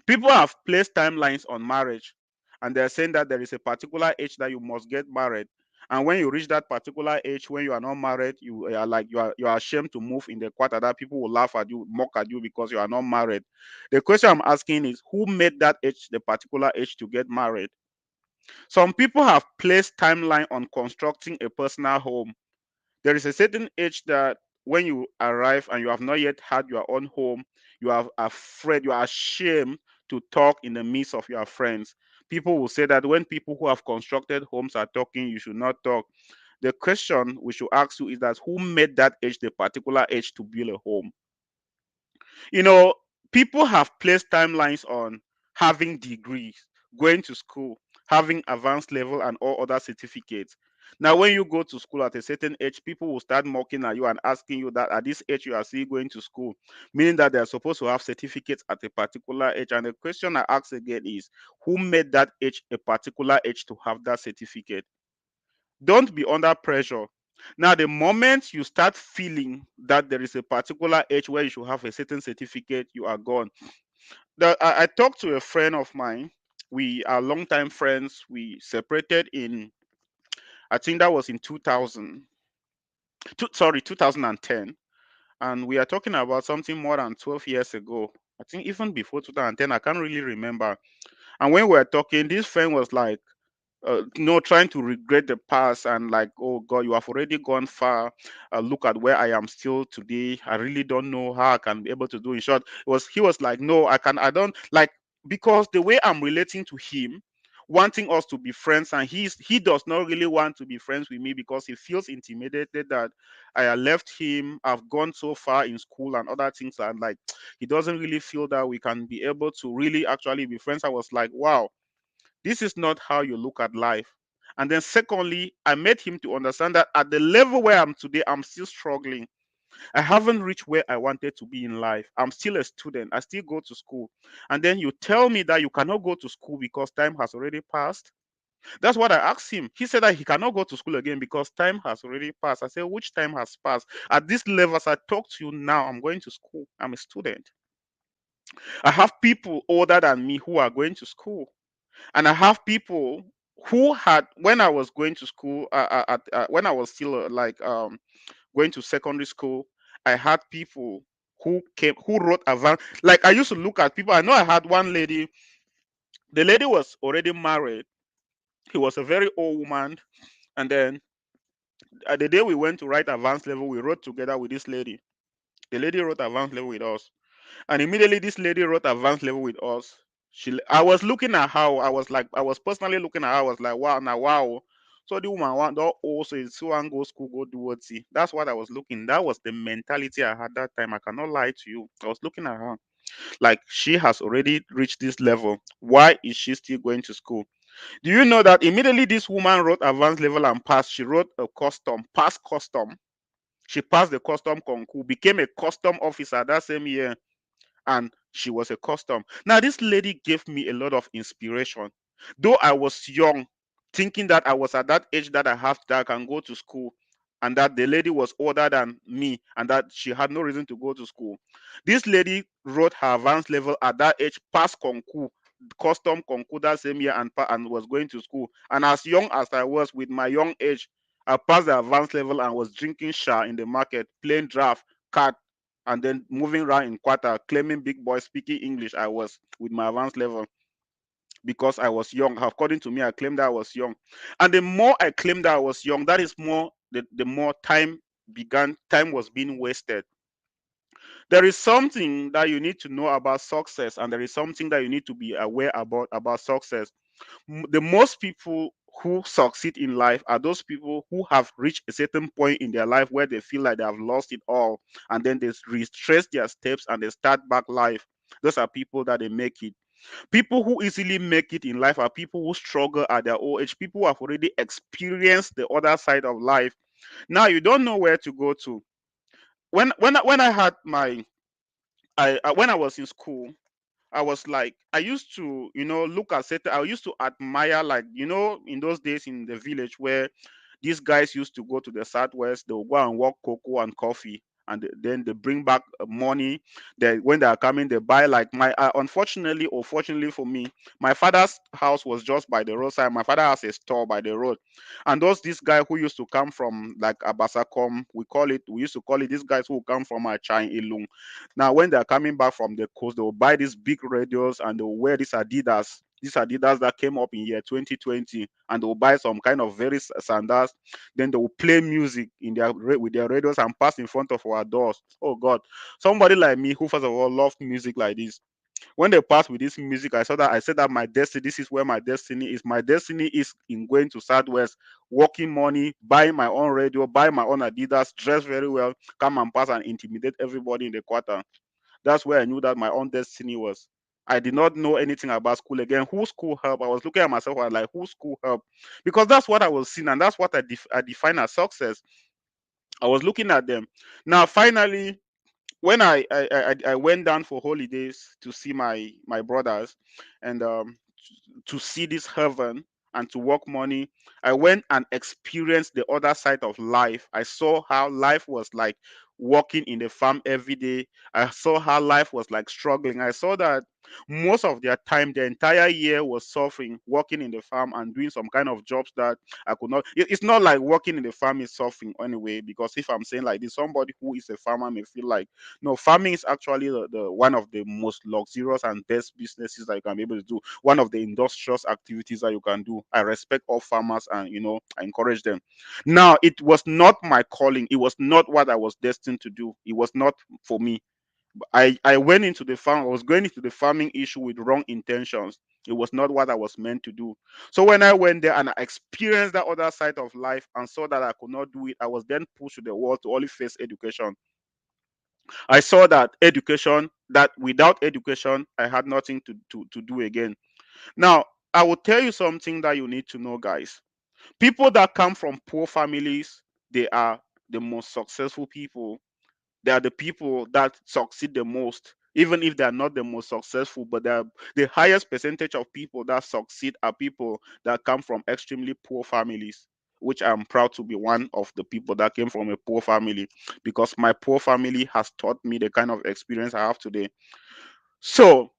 People have placed timelines on marriage, and they're saying that there is a particular age that you must get married. And when you reach that particular age, when you are not married, you are ashamed to move in the quarter, that people will laugh at you, mock at you, because you are not married. The question I'm asking is, who made that age the particular age to get married? Some people have placed timeline on constructing a personal home. There is a certain age that when you arrive and you have not yet had your own home, you are afraid, you are ashamed to talk in the midst of your friends. People will say that when people who have constructed homes are talking, you should not talk. The question we should ask you is that, who made that age the particular age to build a home? You know, people have placed timelines on having degrees, going to school, having advanced level and all other certificates. Now, when you go to school at a certain age, people will start mocking at you and asking you that at this age you are still going to school, meaning that they are supposed to have certificates at a particular age. And the question I ask again is, who made that age a particular age to have that certificate? Don't be under pressure. Now, the moment you start feeling that there is a particular age where you should have a certain certificate, you are gone. I talked to a friend of mine. We are longtime friends. We separated in, I think that was in 2010. And we are talking about something more than 12 years ago. I think even before 2010, I can't really remember. And when we were talking, this friend was like, trying to regret the past and like, "Oh God, you have already gone far. Look at where I am still today. I really don't know how I can be able to do." In short, he was like, "No, I don't like, because the way I'm relating to him, wanting us to be friends, and he does not really want to be friends with me because he feels intimidated that I left him. I've gone so far in school and other things, and like he doesn't really feel that we can be able to really actually be friends." I was like, wow, this is not how you look at life. And then, secondly, I made him to understand that at the level where I'm today, I'm still struggling. I haven't reached where I wanted to be in life. I'm still a student. I still go to school. And then you tell me that you cannot go to school because time has already passed. That's what I asked him. He said that he cannot go to school again because time has already passed. I said, which time has passed? At this level, as I talk to you now, I'm going to school. I'm a student. I have people older than me who are going to school. And I have people who had, when I was going to school, when I was still going to secondary school, I had people who wrote advance. Like, I used to look at people. I know I had one lady. The lady was already married. He was a very old woman. And then the day we went to write advanced level, we wrote together with this lady. The lady wrote advanced level with us. And immediately this lady wrote advanced level with us. I was looking at how I was personally looking at her. I was like, wow, now wow. So the woman want don't also is so and go school, go do what see. That's what I was looking. That was the mentality I had that time. I cannot lie to you. I was looking at her like, she has already reached this level. Why is she still going to school? Do you know that immediately this woman wrote advanced level and passed? She wrote a custom, passed custom. She passed the custom concours, became a custom officer that same year, and she was a custom. Now, this lady gave me a lot of inspiration. Though I was young, thinking that I was at that age that I have that I can go to school, and that the lady was older than me and that she had no reason to go to school. This lady wrote her advanced level at that age, passed concours, custom concours that same year, and was going to school. And as young as I was, with my young age, I passed the advanced level and was drinking sha in the market, playing draft, card, and then moving around in quarter, claiming big boy, speaking English. I was with my advanced level because I was young. According to me, I claimed that I was young. And the more I claimed that I was young, that is more the more time was being wasted. There is something that you need to know about success, and there is something that you need to be aware about success. The most people who succeed in life are those people who have reached a certain point in their life where they feel like they have lost it all, and then they retrace their steps and they start back life. Those are people that they make it. People who easily make it in life are people who struggle at their old age, people who have already experienced the other side of life. Now you don't know where to go to. When I had my when I was in school, I was like, I used to, look at certain, I used to admire, like, in those days in the village where these guys used to go to the southwest, they'll go and work cocoa and coffee. And then they bring back money. They, when they are coming, they buy, like, my unfortunately or fortunately for me, my father's house was just by the roadside. My father has a store by the road, and those this guy who used to come from, like, Abasakom, we used to call it, these guys who come from Achai Ilung. Now, when they're coming back from the coast, they will buy these big radios and they'll wear these Adidas that came up in year 2020, and they'll buy some kind of very sandals. Then they will play music with their radios and pass in front of our doors. Oh God, somebody like me who first of all loved music like this. When they passed with this music, I said that my destiny, this is where my destiny is. My destiny is in going to Southwest, working money, buying my own radio, buy my own Adidas, dress very well, come and pass and intimidate everybody in the quarter. That's where I knew that my own destiny was. I did not know anything about school again. Who school help? I was looking at myself, I was like, who school help? Because that's what I was seeing, and that's what I define as success. I was looking at them. Now, finally, when I went down for holidays to see my brothers, and to see this heaven and to work money, I went and experienced the other side of life. I saw how life was like working in the farm every day. I saw how life was like struggling. I saw that most of their time, the entire year, was suffering, working in the farm and doing some kind of jobs that I could not. It's not like working in the farm is suffering anyway, because if I'm saying like this, somebody who is a farmer may feel like, no, farming is actually the one of the most luxurious and best businesses that you can be able to do, one of the industrious activities that you can do. I respect all farmers, and I encourage them. Now, it was not my calling, it was not what I was destined to do, it was not for me. I went into the farm. I was going into the farming issue with wrong intentions. It was not what I was meant to do. So when I went there and I experienced that other side of life and saw that I could not do it, I was then pushed to the wall to only face education. I saw that education, that without education, I had nothing to do again. Now, I will tell you something that you need to know, guys. People that come from poor families, they are the most successful people. They are the people that succeed the most, even if they are not the most successful. But they are the highest percentage of people that succeed are people that come from extremely poor families, which I'm proud to be one of the people that came from a poor family, because my poor family has taught me the kind of experience I have today. So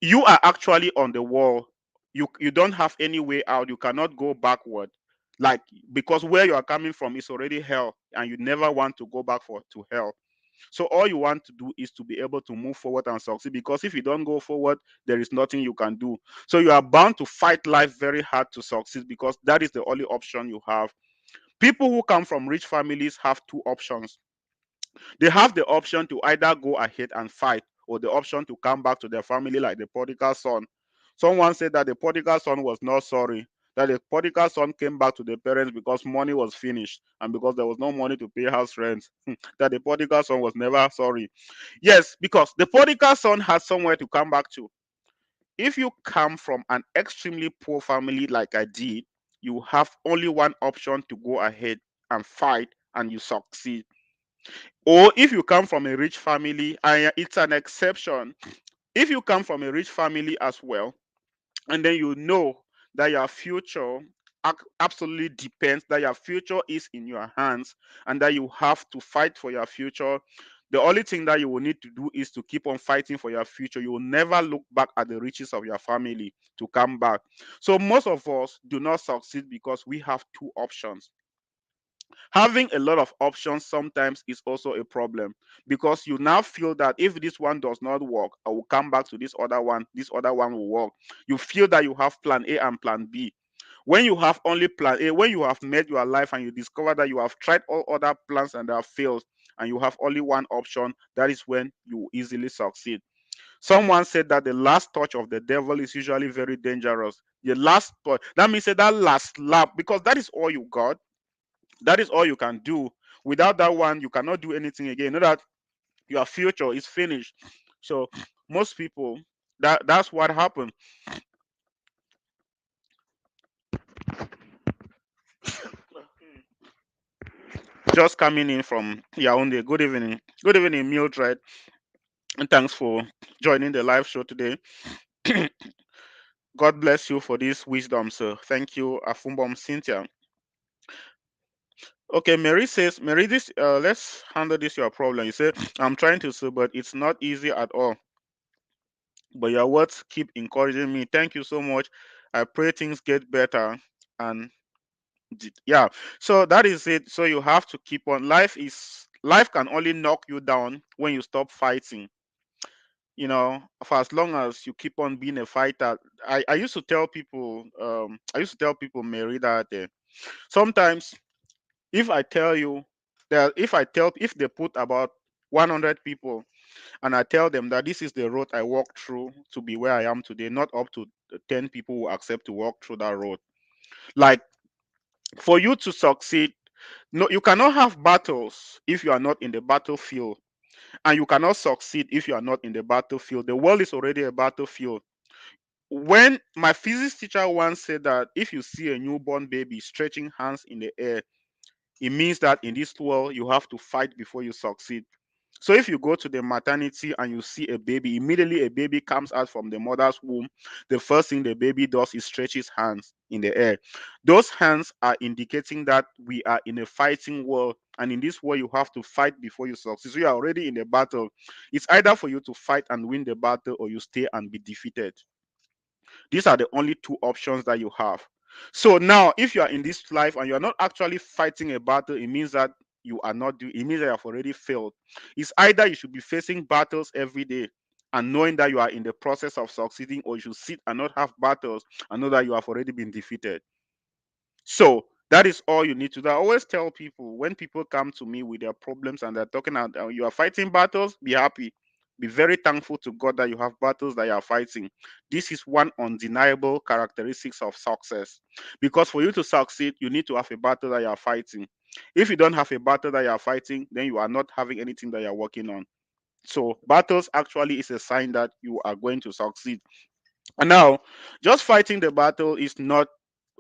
you are actually on the wall. You don't have any way out. You cannot go backward, like, because where you are coming from is already hell, and you never want to go back to hell. So all you want to do is to be able to move forward and succeed, because if you don't go forward, there is nothing you can do. So you are bound to fight life very hard to succeed, because that is the only option you have. People who come from rich families have two options. They have the option to either go ahead and fight, or the option to come back to their family, like the prodigal son. Someone said that the prodigal son was not sorry, that the prodigal son came back to the parents because money was finished and because there was no money to pay house rent. That the prodigal son was never sorry. Yes, because the prodigal son has somewhere to come back to. If you come from an extremely poor family like I did, you have only one option to go ahead and fight, and you succeed. Or if you come from a rich family, and it's an exception. If you come from a rich family as well, and then you know that your future absolutely depends, that your future is in your hands, and that you have to fight for your future. The only thing that you will need to do is to keep on fighting for your future. You will never look back at the riches of your family to come back. So most of us do not succeed because we have two options. Having a lot of options sometimes is also a problem, because you now feel that if this one does not work, I will come back to this other one will work. You feel that you have plan A and plan B. When you have only plan A, when you have made your life and you discover that you have tried all other plans and they have failed, and you have only one option, that is when you easily succeed. Someone said that the last touch of the devil is usually very dangerous. The last touch, that means that last lap, because that is all you got, that is all you can do. Without that one, you cannot do anything again. You know that your future is finished. So most people, that's what happened. Just coming in from Yaoundé. Good evening. Good evening, Mildred. And thanks for joining the live show today. God bless you for this wisdom, sir. Thank you, Afumbom Cynthia. Okay, Mary says, Mary, this let's handle this your problem. You say, I'm trying to sue, but it's not easy at all. But your words keep encouraging me. Thank you so much. I pray things get better. And yeah, so that is it. So you have to keep on. Life can only knock you down when you stop fighting. For as long as you keep on being a fighter. I used to tell people, Mary, that sometimes if I tell you that if they put about 100 people, and I tell them that this is the road I walked through to be where I am today, not up to the 10 people who accept to walk through that road. Like, for you to succeed, no, you cannot have battles if you are not in the battlefield, and you cannot succeed if you are not in the battlefield. The world is already a battlefield. When my physics teacher once said that if you see a newborn baby stretching hands in the air, it means that in this world you have to fight before you succeed. So if you go to the maternity and you see a baby, immediately a baby comes out from the mother's womb. The first thing the baby does is stretch his hands in the air. Those hands are indicating that we are in a fighting world. And in this world, you have to fight before you succeed. So you are already in the battle. It's either for you to fight and win the battle, or you stay and be defeated. These are the only two options that you have. So now, if you are in this life and you are not actually fighting a battle, it means that you are not doing. It means that you have already failed. It's either you should be facing battles every day and knowing that you are in the process of succeeding, or you should sit and not have battles and know that you have already been defeated. So that is all you need to do. I always tell people, when people come to me with their problems and they're talking about you are fighting battles, be happy. Be very thankful to God that you have battles that you are fighting. This is one undeniable characteristics of success. Because for you to succeed, you need to have a battle that you are fighting. If you don't have a battle that you are fighting, then you are not having anything that you are working on. So battles actually is a sign that you are going to succeed. And now, just fighting the battle is not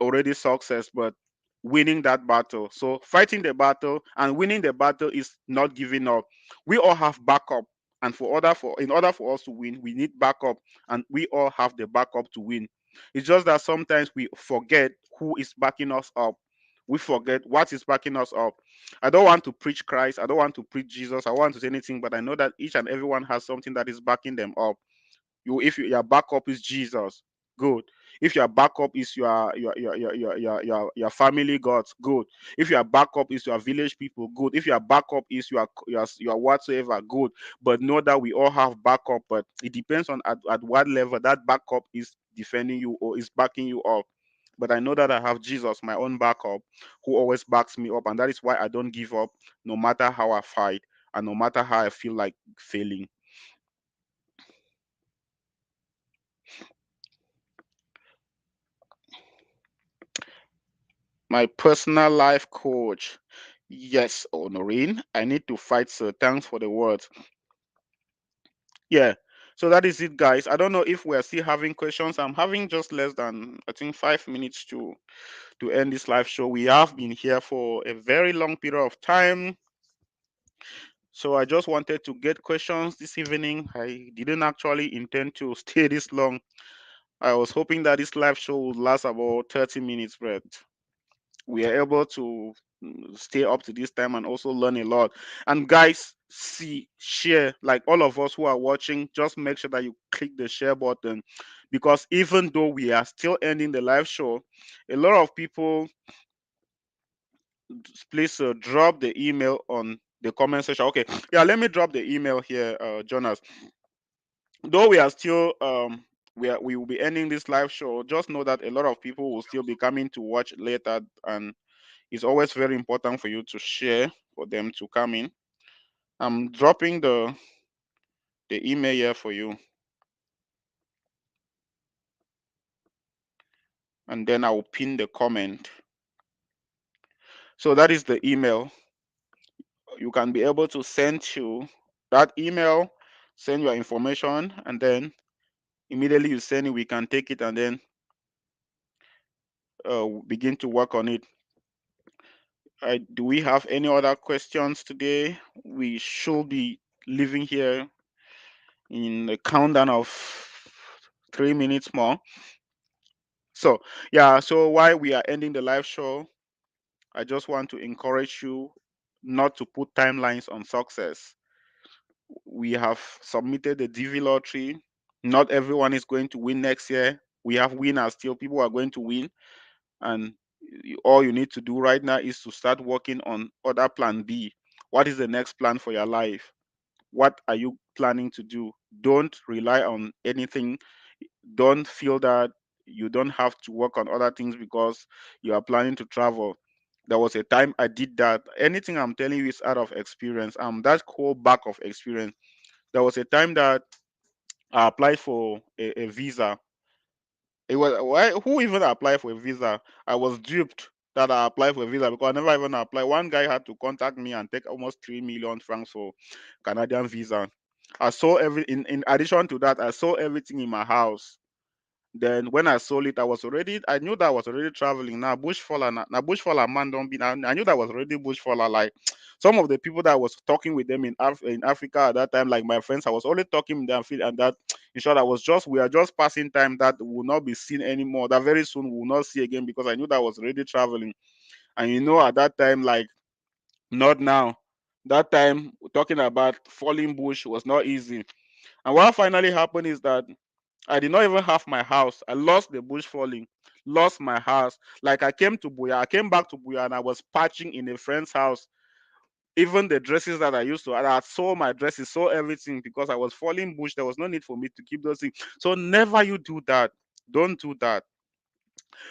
already success, but winning that battle. So fighting the battle and winning the battle is not giving up. We all have backup, and in order for us to win, we need backup, and we all have the backup to win. It's just that sometimes we forget who is backing us up. We forget what is backing us up. I don't want to preach Christ. I don't want to preach Jesus. I want to say anything, but I know that each and everyone has something that is backing them up. Your backup is Jesus, good. If your backup is your family gods, good. If your backup is your village people, good. If your backup is your whatsoever, good. But know that we all have backup, but it depends on at what level that backup is defending you or is backing you up. But I know that I have Jesus, my own backup, who always backs me up, and that is why I don't give up, no matter how I fight and no matter how I feel like failing. My personal life coach. Yes, Honorine. I need to fight, sir. Thanks for the words. Yeah. So that is it, guys. I don't know if we're still having questions. I'm having just less than, I think, 5 minutes to end this live show. We have been here for a very long period of time. So I just wanted to get questions this evening. I didn't actually intend to stay this long. I was hoping that this live show would last about 30 minutes, but we are able to stay up to this time and also learn a lot. And guys, see, share, like all of us who are watching, just make sure that you click the share button, because even though we are still ending the live show, a lot of people, please drop the email on the comment section. Okay, yeah, let me drop the email here, Jonas. Though we are still we will be ending this live show, just know that a lot of people will still be coming to watch later, and it's always very important for you to share for them to come in. I'm dropping the email here for you, and then I will pin the comment. So that is the email. You can be able to send to that email, send your information, and then immediately you send it, we can take it and then begin to work on it. Do we have any other questions today? We should be leaving here in a countdown of 3 minutes more. So, yeah, so while we are ending the live show, I just want to encourage you not to put timelines on success. We have submitted the DV lottery. Not everyone is going to win next year. We have winners still. People are going to win. And all you need to do right now is to start working on other plan B. What is the next plan for your life? What are you planning to do? Don't rely on anything. Don't feel that you don't have to work on other things because you are planning to travel. There was a time I did that. Anything I'm telling you is out of experience. That's whole back of experience. There was a time that I applied for a visa. It was why who even applied for a visa? I was duped that I applied for a visa because I never even applied. One guy had to contact me and take almost 3 million francs for Canadian visa. I saw in addition to that, I saw everything in my house. Then when I sold it, I knew that I was already traveling. Now bush faller man don't be I knew that I was already bush faller. Like some of the people that I was talking with them in Africa at that time, like my friends, I was only talking with them and that in short, we are just passing time that will not be seen anymore. That very soon we will not see again because I knew that I was already traveling. And at that time, like not now. That time talking about falling bush was not easy. And what finally happened is that I did not even have my house. I lost the bush falling, lost my house. Like I came back to Buya and I was patching in a friend's house. Even the dresses that I used to, and I saw my dresses, saw everything because I was falling bush. There was no need for me to keep those things. So never you do that. Don't do that.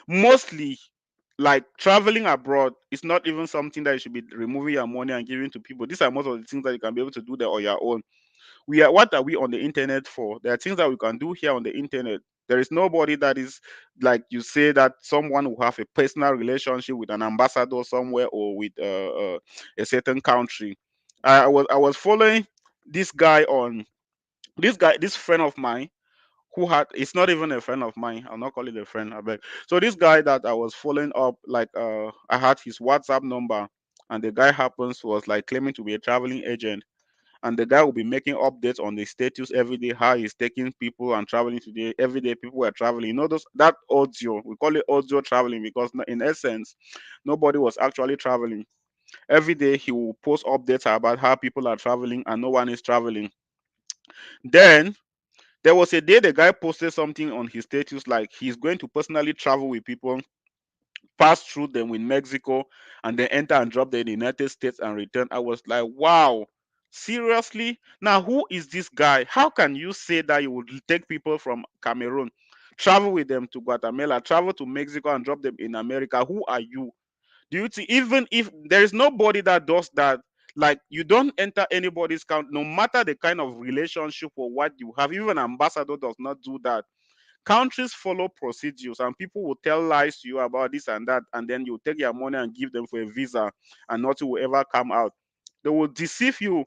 Mostly, like traveling abroad is not even something that you should be removing your money and giving to people. These are most of the things that you can be able to do there on your own. What are we on the internet for? There are things that we can do here on the internet. There is nobody that is like you say that someone will have a personal relationship with an ambassador somewhere or with a certain country. I was following this guy on this friend of mine who had it's not even a friend of mine. I'll not call it a friend. I beg. So this guy that I was following up, like I had his WhatsApp number, and the guy happens was like claiming to be a traveling agent, and the guy will be making updates on the status every day, how he's taking people and traveling today. Every day people are traveling. Those that audio, we call it audio traveling because in essence, nobody was actually traveling. Every day he will post updates about how people are traveling and no one is traveling. Then there was a day the guy posted something on his status like he's going to personally travel with people, pass through them in Mexico, and then enter and drop them in the United States and return. I was like, wow, seriously? Now, who is this guy? How can you say that you would take people from Cameroon, travel with them to Guatemala, travel to Mexico, and drop them in America? Who are you? Do you think even if there is nobody that does that? Like you don't enter anybody's count, no matter the kind of relationship or what you have. Even an ambassador does not do that. Countries follow procedures, and people will tell lies to you about this and that, and then you take your money and give them for a visa, and nothing will ever come out. They will deceive you.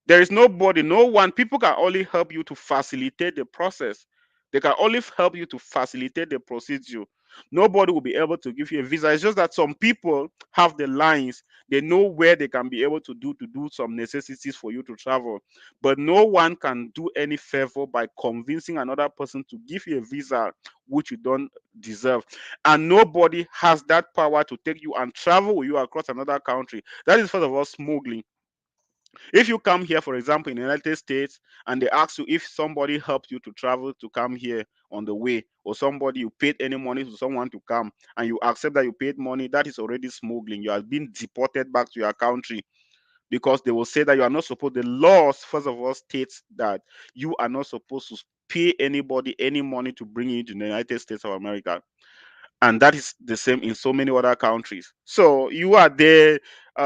There is nobody, no one. People can only help you to facilitate the process. They can only help you to facilitate the procedure. Nobody will be able to give you a visa. It's just that some people have the lines. They know where they can be able to do some necessities for you to travel. But no one can do any favor by convincing another person to give you a visa which you don't deserve. And nobody has that power to take you and travel with you across another country. That is first of all smuggling. If you come here, for example, in the United States, and they ask you if somebody helped you to travel to come here on the way, or somebody you paid any money to someone to come, and you accept that you paid money, that is already smuggling. You are being deported back to your country, because they will say that you are not supposed. The laws, first of all, states that you are not supposed to pay anybody any money to bring you to the United States of America. And that is the same in so many other countries. So you are there,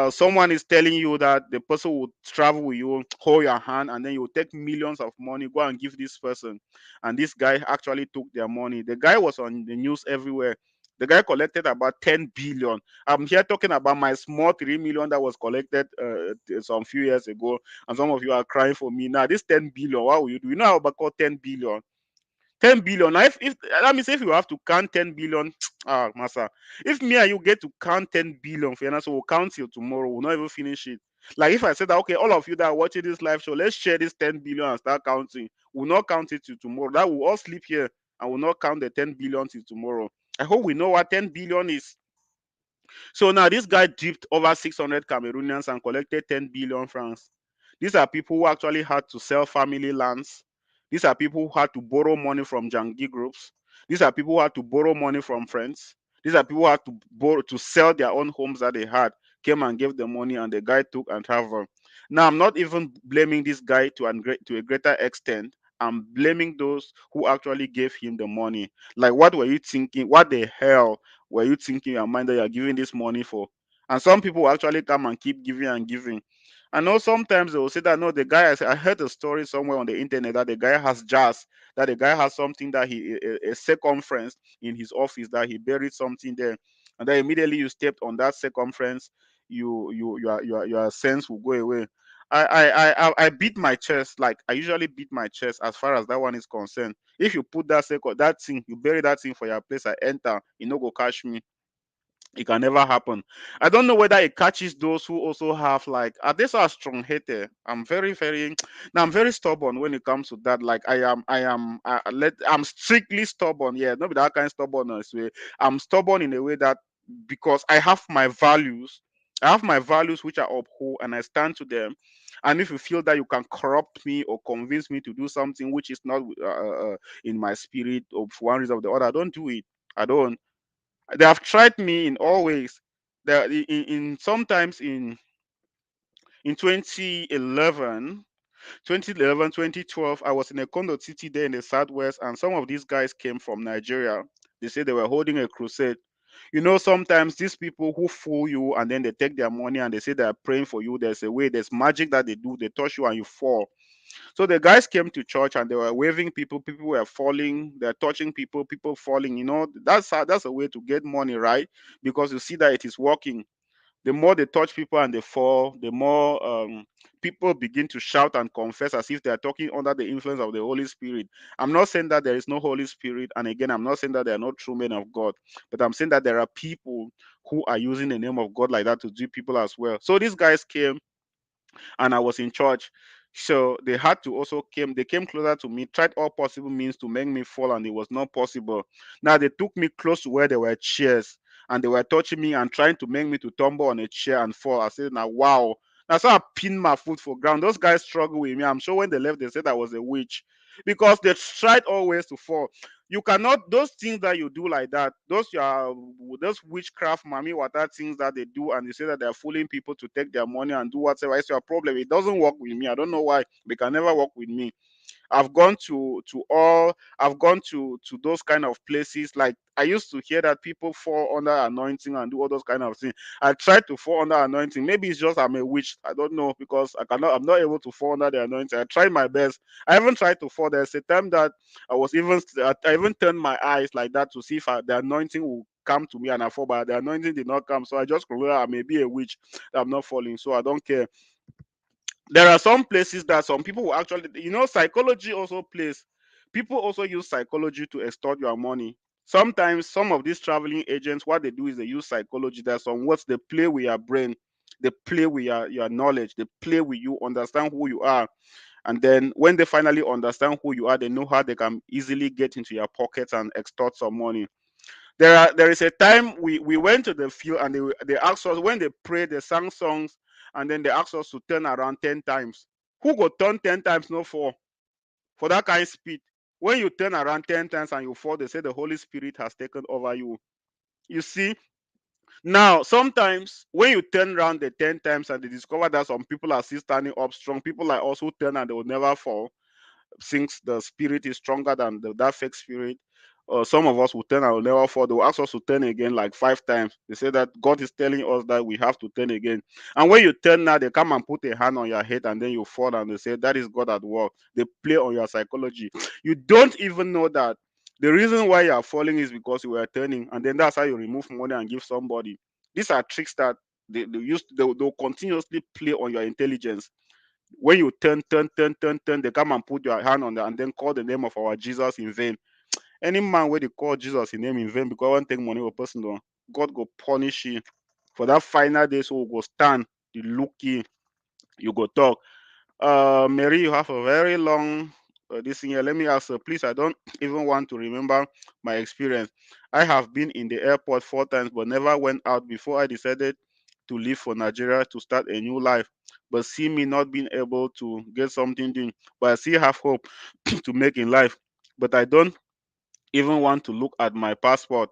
someone is telling you that the person will travel with you, hold your hand, and then you will take millions of money, go and give this person. And this guy actually took their money. The guy was on the news everywhere. The guy collected about 10 billion. I'm here talking about my small 3 million that was collected some few years ago. And some of you are crying for me now. This 10 billion, what will you do? You know how about 10 billion? 10 billion. Now, if that means if you have to count 10 billion, ah, massa. If me and you get to count 10 billion, Fiona, so we'll count till tomorrow. We'll not even finish it. Like if I said that, okay, all of you that are watching this live show, let's share this 10 billion and start counting. We'll not count it till tomorrow. That will all sleep here and we'll not count the 10 billion till tomorrow. I hope we know what 10 billion is. So now this guy dipped over 600 Cameroonians and collected 10 billion francs. These are people who actually had to sell family lands. These are people who had to borrow money from Jangi groups. These are people who had to borrow money from friends. These are people who had to borrow to sell their own homes that they had, came and gave the money, and the guy took and traveled. Now I'm not even blaming this guy to a greater extent. I'm blaming those who actually gave him the money. Like, what were you thinking? What the hell were you thinking in your mind that you're giving this money for? And some people will actually come and keep giving and giving. I know sometimes they will say that no, the guy. I heard a story somewhere on the internet that the guy has jazz, that the guy has something that a circumference in his office that he buried something there, and then immediately you stepped on that circumference, your sense will go away. I beat my chest, like I usually beat my chest as far as that one is concerned. If you put that thing, you bury that thing for your place, I enter, you no go catch me. It can never happen. I don't know whether it catches those who also have like this are strong hater. I'm very, very now I'm very stubborn when it comes to that. Like I'm strictly stubborn. Yeah, not with that kind of stubbornness way. I'm stubborn in a way that because I have my values. I have my values which are uphold and I stand to them. And if you feel that you can corrupt me or convince me to do something which is not in my spirit or for one reason or the other, I don't do it. I don't. They have tried me in all ways. In sometimes in 2011, 2012, I was in a condo city there in the southwest, and some of these guys came from Nigeria. They said they were holding a crusade. You know, sometimes these people who fool you and then they take their money and they say they are praying for you. There's a way, there's magic that they do. They touch you and you fall. So the guys came to church and they were waving people. People were falling. They're touching people. People falling. You know, that's a way to get money, right? Because you see that it is working. The more they touch people and they fall, the more people begin to shout and confess as if they are talking under the influence of the Holy Spirit. I'm not saying that there is no Holy Spirit, and again, I'm not saying that there are not true men of God, but I'm saying that there are people who are using the name of God like that to do people as well. So these guys came and I was in church. So they had to also they came closer to me, tried all possible means to make me fall, and it was not possible. Now they took me close to where there were chairs and they were touching me and trying to make me to tumble on a chair and fall. I said, now wow. Now so I pinned my foot for ground. Those guys struggled with me. I'm sure when they left, they said I was a witch. Because they tried always to fall. You cannot those things that you do like that, those witchcraft mommy water things that they do, and they say that they're fooling people to take their money and do whatever. It's your problem. It doesn't work with me. I don't know why. They can never work with me. I've gone to all I've gone to those kind of places. Like I used to hear that people fall under anointing and do all those kind of things. I tried to fall under anointing. Maybe it's just I'm a witch. I don't know, because I'm not able to fall under the anointing. I tried my best. I even tried to fall. There's a time that I even turned my eyes like that to see if the anointing will come to me and I fall, but the anointing did not come. So I just concluded I may be a witch. I'm not falling. So I don't care. There are some places that some people will actually, psychology also plays. People also use psychology to extort your money. Sometimes some of these traveling agents, what they do is they use psychology. There's some words they play with your brain, they play with your knowledge, they play with you, understand who you are. And then when they finally understand who you are, they know how they can easily get into your pockets and extort some money. There is a time we went to the field, and they asked us, when they prayed, they sang songs, and then they asked us to turn around 10 times. Who go turn 10 times? No, for that kind of speed. When you turn around 10 times and you fall, they say the Holy Spirit has taken over you. You see, now sometimes when you turn around the 10 times and they discover that some people are still standing up strong, people like us who turn and they will never fall, since the spirit is stronger than that fake spirit. Some of us will turn and will never fall. They will ask us to turn again like 5 times. They say that God is telling us that we have to turn again. And when you turn now, they come and put a hand on your head and then you fall and they say that is God at work. They play on your psychology. You don't even know that the reason why you are falling is because you were turning, and then that's how you remove money and give somebody. These are tricks that they'll continuously play on your intelligence. When you turn, they come and put your hand on there and then call the name of our Jesus in vain. Any man where they call Jesus in name in vain because one take money or person don, God go punish you for that final day. So we go stand, you look you go talk. Mary, you have a very long this thing here. Let me ask, please. I don't even want to remember my experience. I have been in the airport 4 times, but never went out before I decided to leave for Nigeria to start a new life. But see me not being able to get something doing, but I still have hope to make in life. But I don't even want to look at my passport.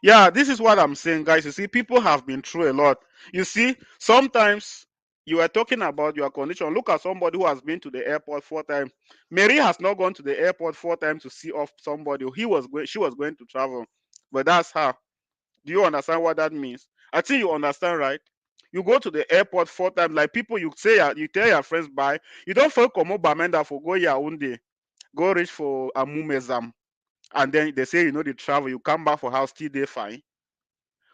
Yeah, this is what I'm saying, guys. You see, people have been through a lot. You see, sometimes you are talking about your condition. Look at somebody who has been to the airport 4 times. Mary has not gone to the airport 4 times to see off somebody. She was going to travel, but that's her. Do you understand what that means? I think you understand, right? You go to the airport 4 times, like people you say you tell your friends bye. You don't feel come Bamenda for go Yaounde, go reach for Amumezam, and then they say you know the travel. You come back for house, still they fine.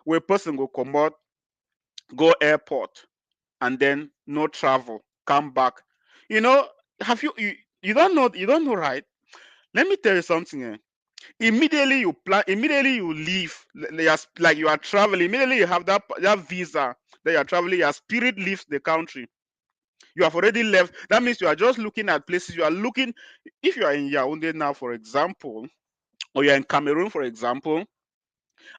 Where person go come out, go airport, and then no travel, come back. You know, have you don't know, right? Let me tell you something. Immediately you plan, immediately you leave, like you are traveling. Immediately you have that visa that you are traveling. Your spirit leaves the country. You have already left. That means you are just looking at places. You are looking. If you are in Yaoundé now, for example, or you're in Cameroon, for example,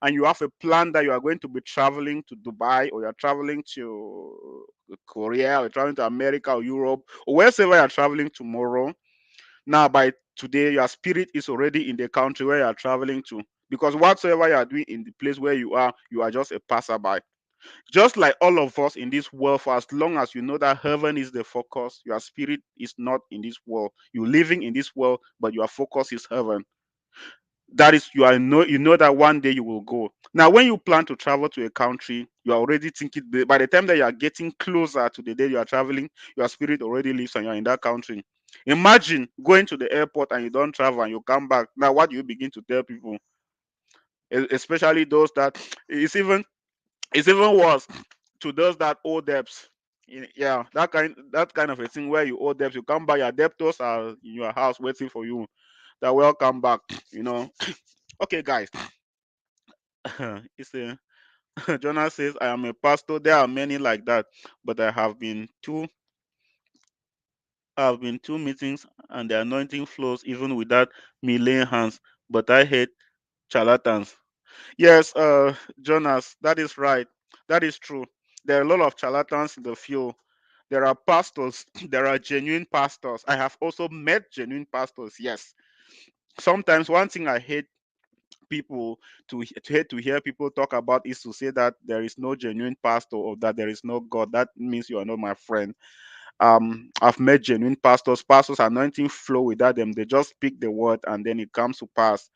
and you have a plan that you are going to be traveling to Dubai, or you're traveling to Korea, or traveling to America or Europe, or wherever you're traveling tomorrow, now by today your spirit is already in the country where you are traveling to. Because whatsoever you are doing in the place where you are just a passerby. Just like all of us in this world, for as long as you know that heaven is the focus, your spirit is not in this world. You're living in this world, but your focus is heaven. That is, you know that one day you will go. Now when you plan to travel to a country, you are already thinking, by the time that you are getting closer to the day you are traveling, your spirit already lives and you're in that country. Imagine going to the airport and you don't travel and you come back. Now what do you begin to tell people? Especially those that it's even worse to those that owe debts. Yeah, that kind of a thing where you owe debts, you come back, your debtors are in your house waiting for you. That welcome back, you know. Okay, guys. It's a Jonas says, I am a pastor. There are many like that, but I've been two meetings and the anointing flows even without me laying hands. But I hate charlatans. Yes, Jonas, that is right. That is true. There are a lot of charlatans in the field. There are pastors, there are genuine pastors. I have also met genuine pastors, yes. Sometimes one thing I hate people to hear people talk about is to say that there is no genuine pastor or that there is no God. That means you are not my friend. I've met genuine pastors anointing flow without them. They just speak the word and then it comes to pass.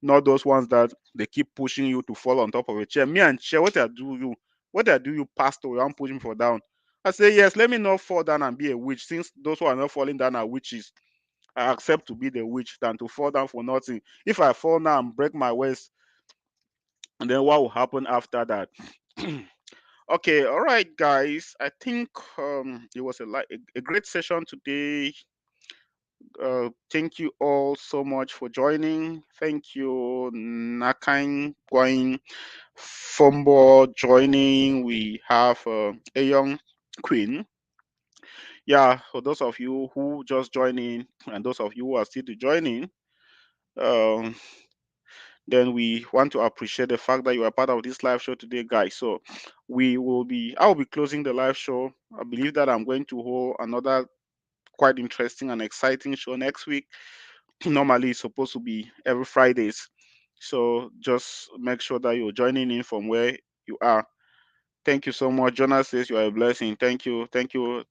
Not those ones that they keep pushing you to fall on top of a chair. Me and chair, what I do you, pastor, you want push me for down. I say yes, let me not fall down and be a witch, since those who are not falling down are witches. I accept to be the witch than to fall down for nothing. If I fall now and break my waist, and then what will happen after that? Okay, all right, guys. I think it was a great session today. Thank you all so much for joining. Thank you, Nakain Gwain Fumbo joining. We have a young queen. Yeah, for those of you who just joined in and those of you who are still to join in, um, then we want to appreciate the fact that you are part of this live show today, guys. So I will be closing the live show. I believe that I'm going to hold another quite interesting and exciting show next week. Normally it's supposed to be every Fridays. So just make sure that you're joining in from where you are. Thank you so much. Jonas says you are a blessing. Thank you,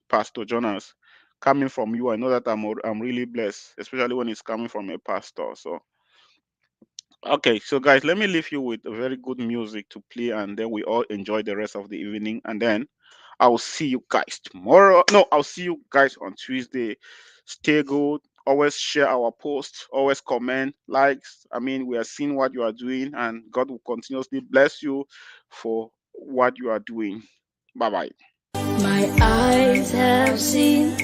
Pastor Jonas. Coming from you, I know that I'm really blessed, especially when it's coming from a pastor. So okay, so guys, let me leave you with a very good music to play, and then we all enjoy the rest of the evening, and then I'll see you guys tomorrow. No, I'll see you guys on Tuesday. Stay good. Always share our posts. Always comment, likes. I mean, we are seeing what you are doing, and God will continuously bless you for what you are doing. Bye bye. My eyes have seen,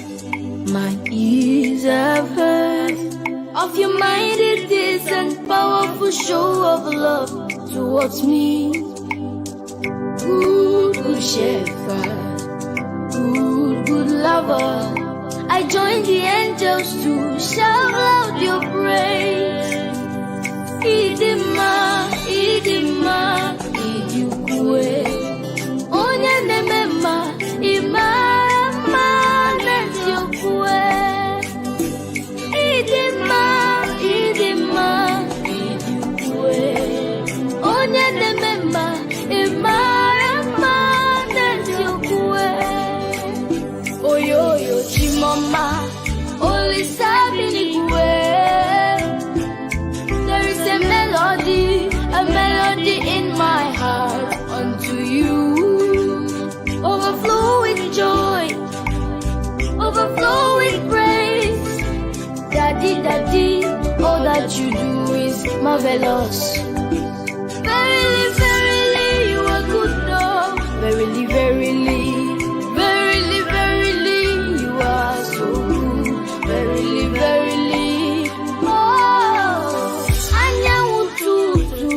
my ears have heard of your mighty deeds and powerful show of love towards me. Good shepherd, good lover. I join the angels to shout out your praise. Idima, Idima, Idukwe. Onya nemema, Imama, Netiyokwe. Idima, Idima, Idukwe. Onya nemema, Imama, Netiyokwe. Oyoyo chimoma, Oli Sabinikwe. There is a melody in my heart unto you. Overflow with joy, overflow with praise. Daddy, daddy, all that you do is marvelous. Verily, verily, you are good, Lord. Verily, verily, verily, verily, you are so good. Verily, verily, oh, Anya Ututu,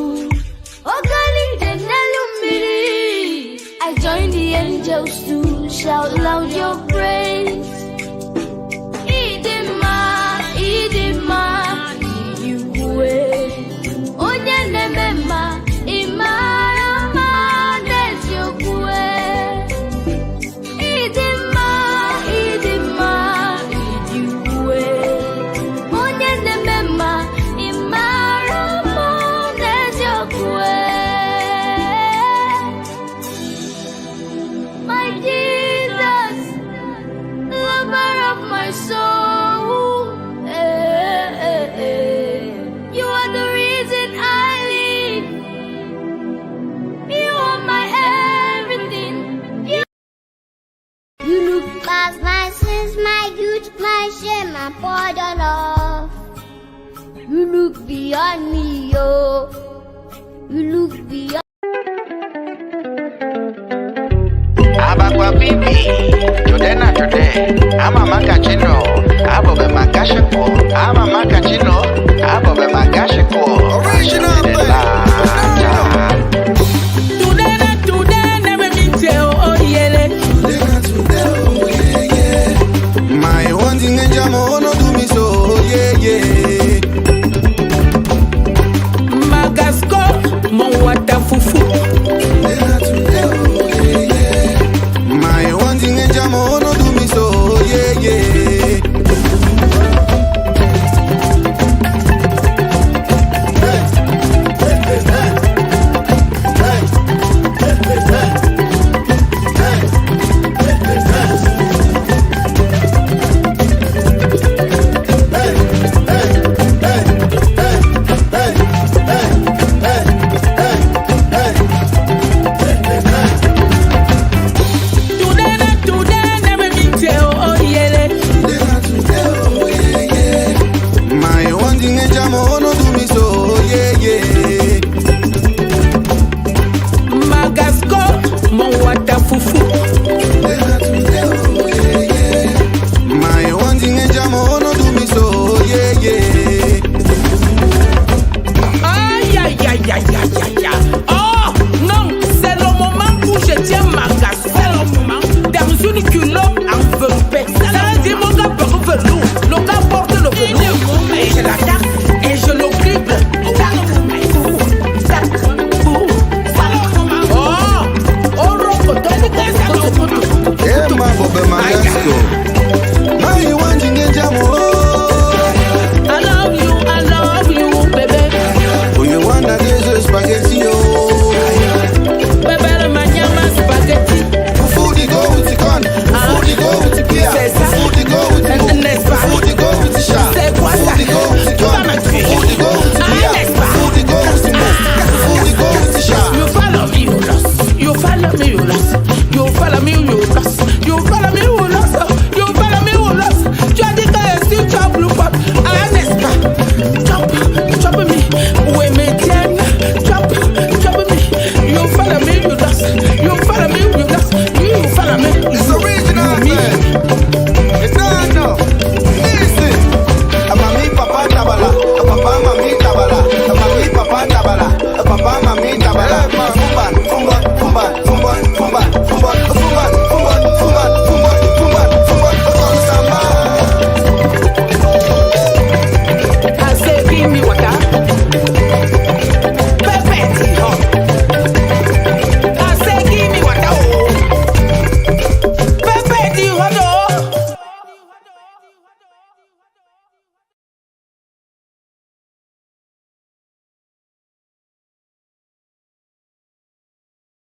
Ogali Denelumiri. I join the angels to shout loud your praise. Idima, Idima, Idiwe. Onye nemema, Imarama, Netiyokwe. Idima, Idima, Idiwe. Onye nemema, Imarama, Netiyokwe. My Jesus, lover of my soul, you are the reason I live. You are my everything. You look past my sins, my guilt, my shame, my pardon off. You look beyond me, yo. You look beyond. Abakwa bibi, today na today. I'm a manga chino.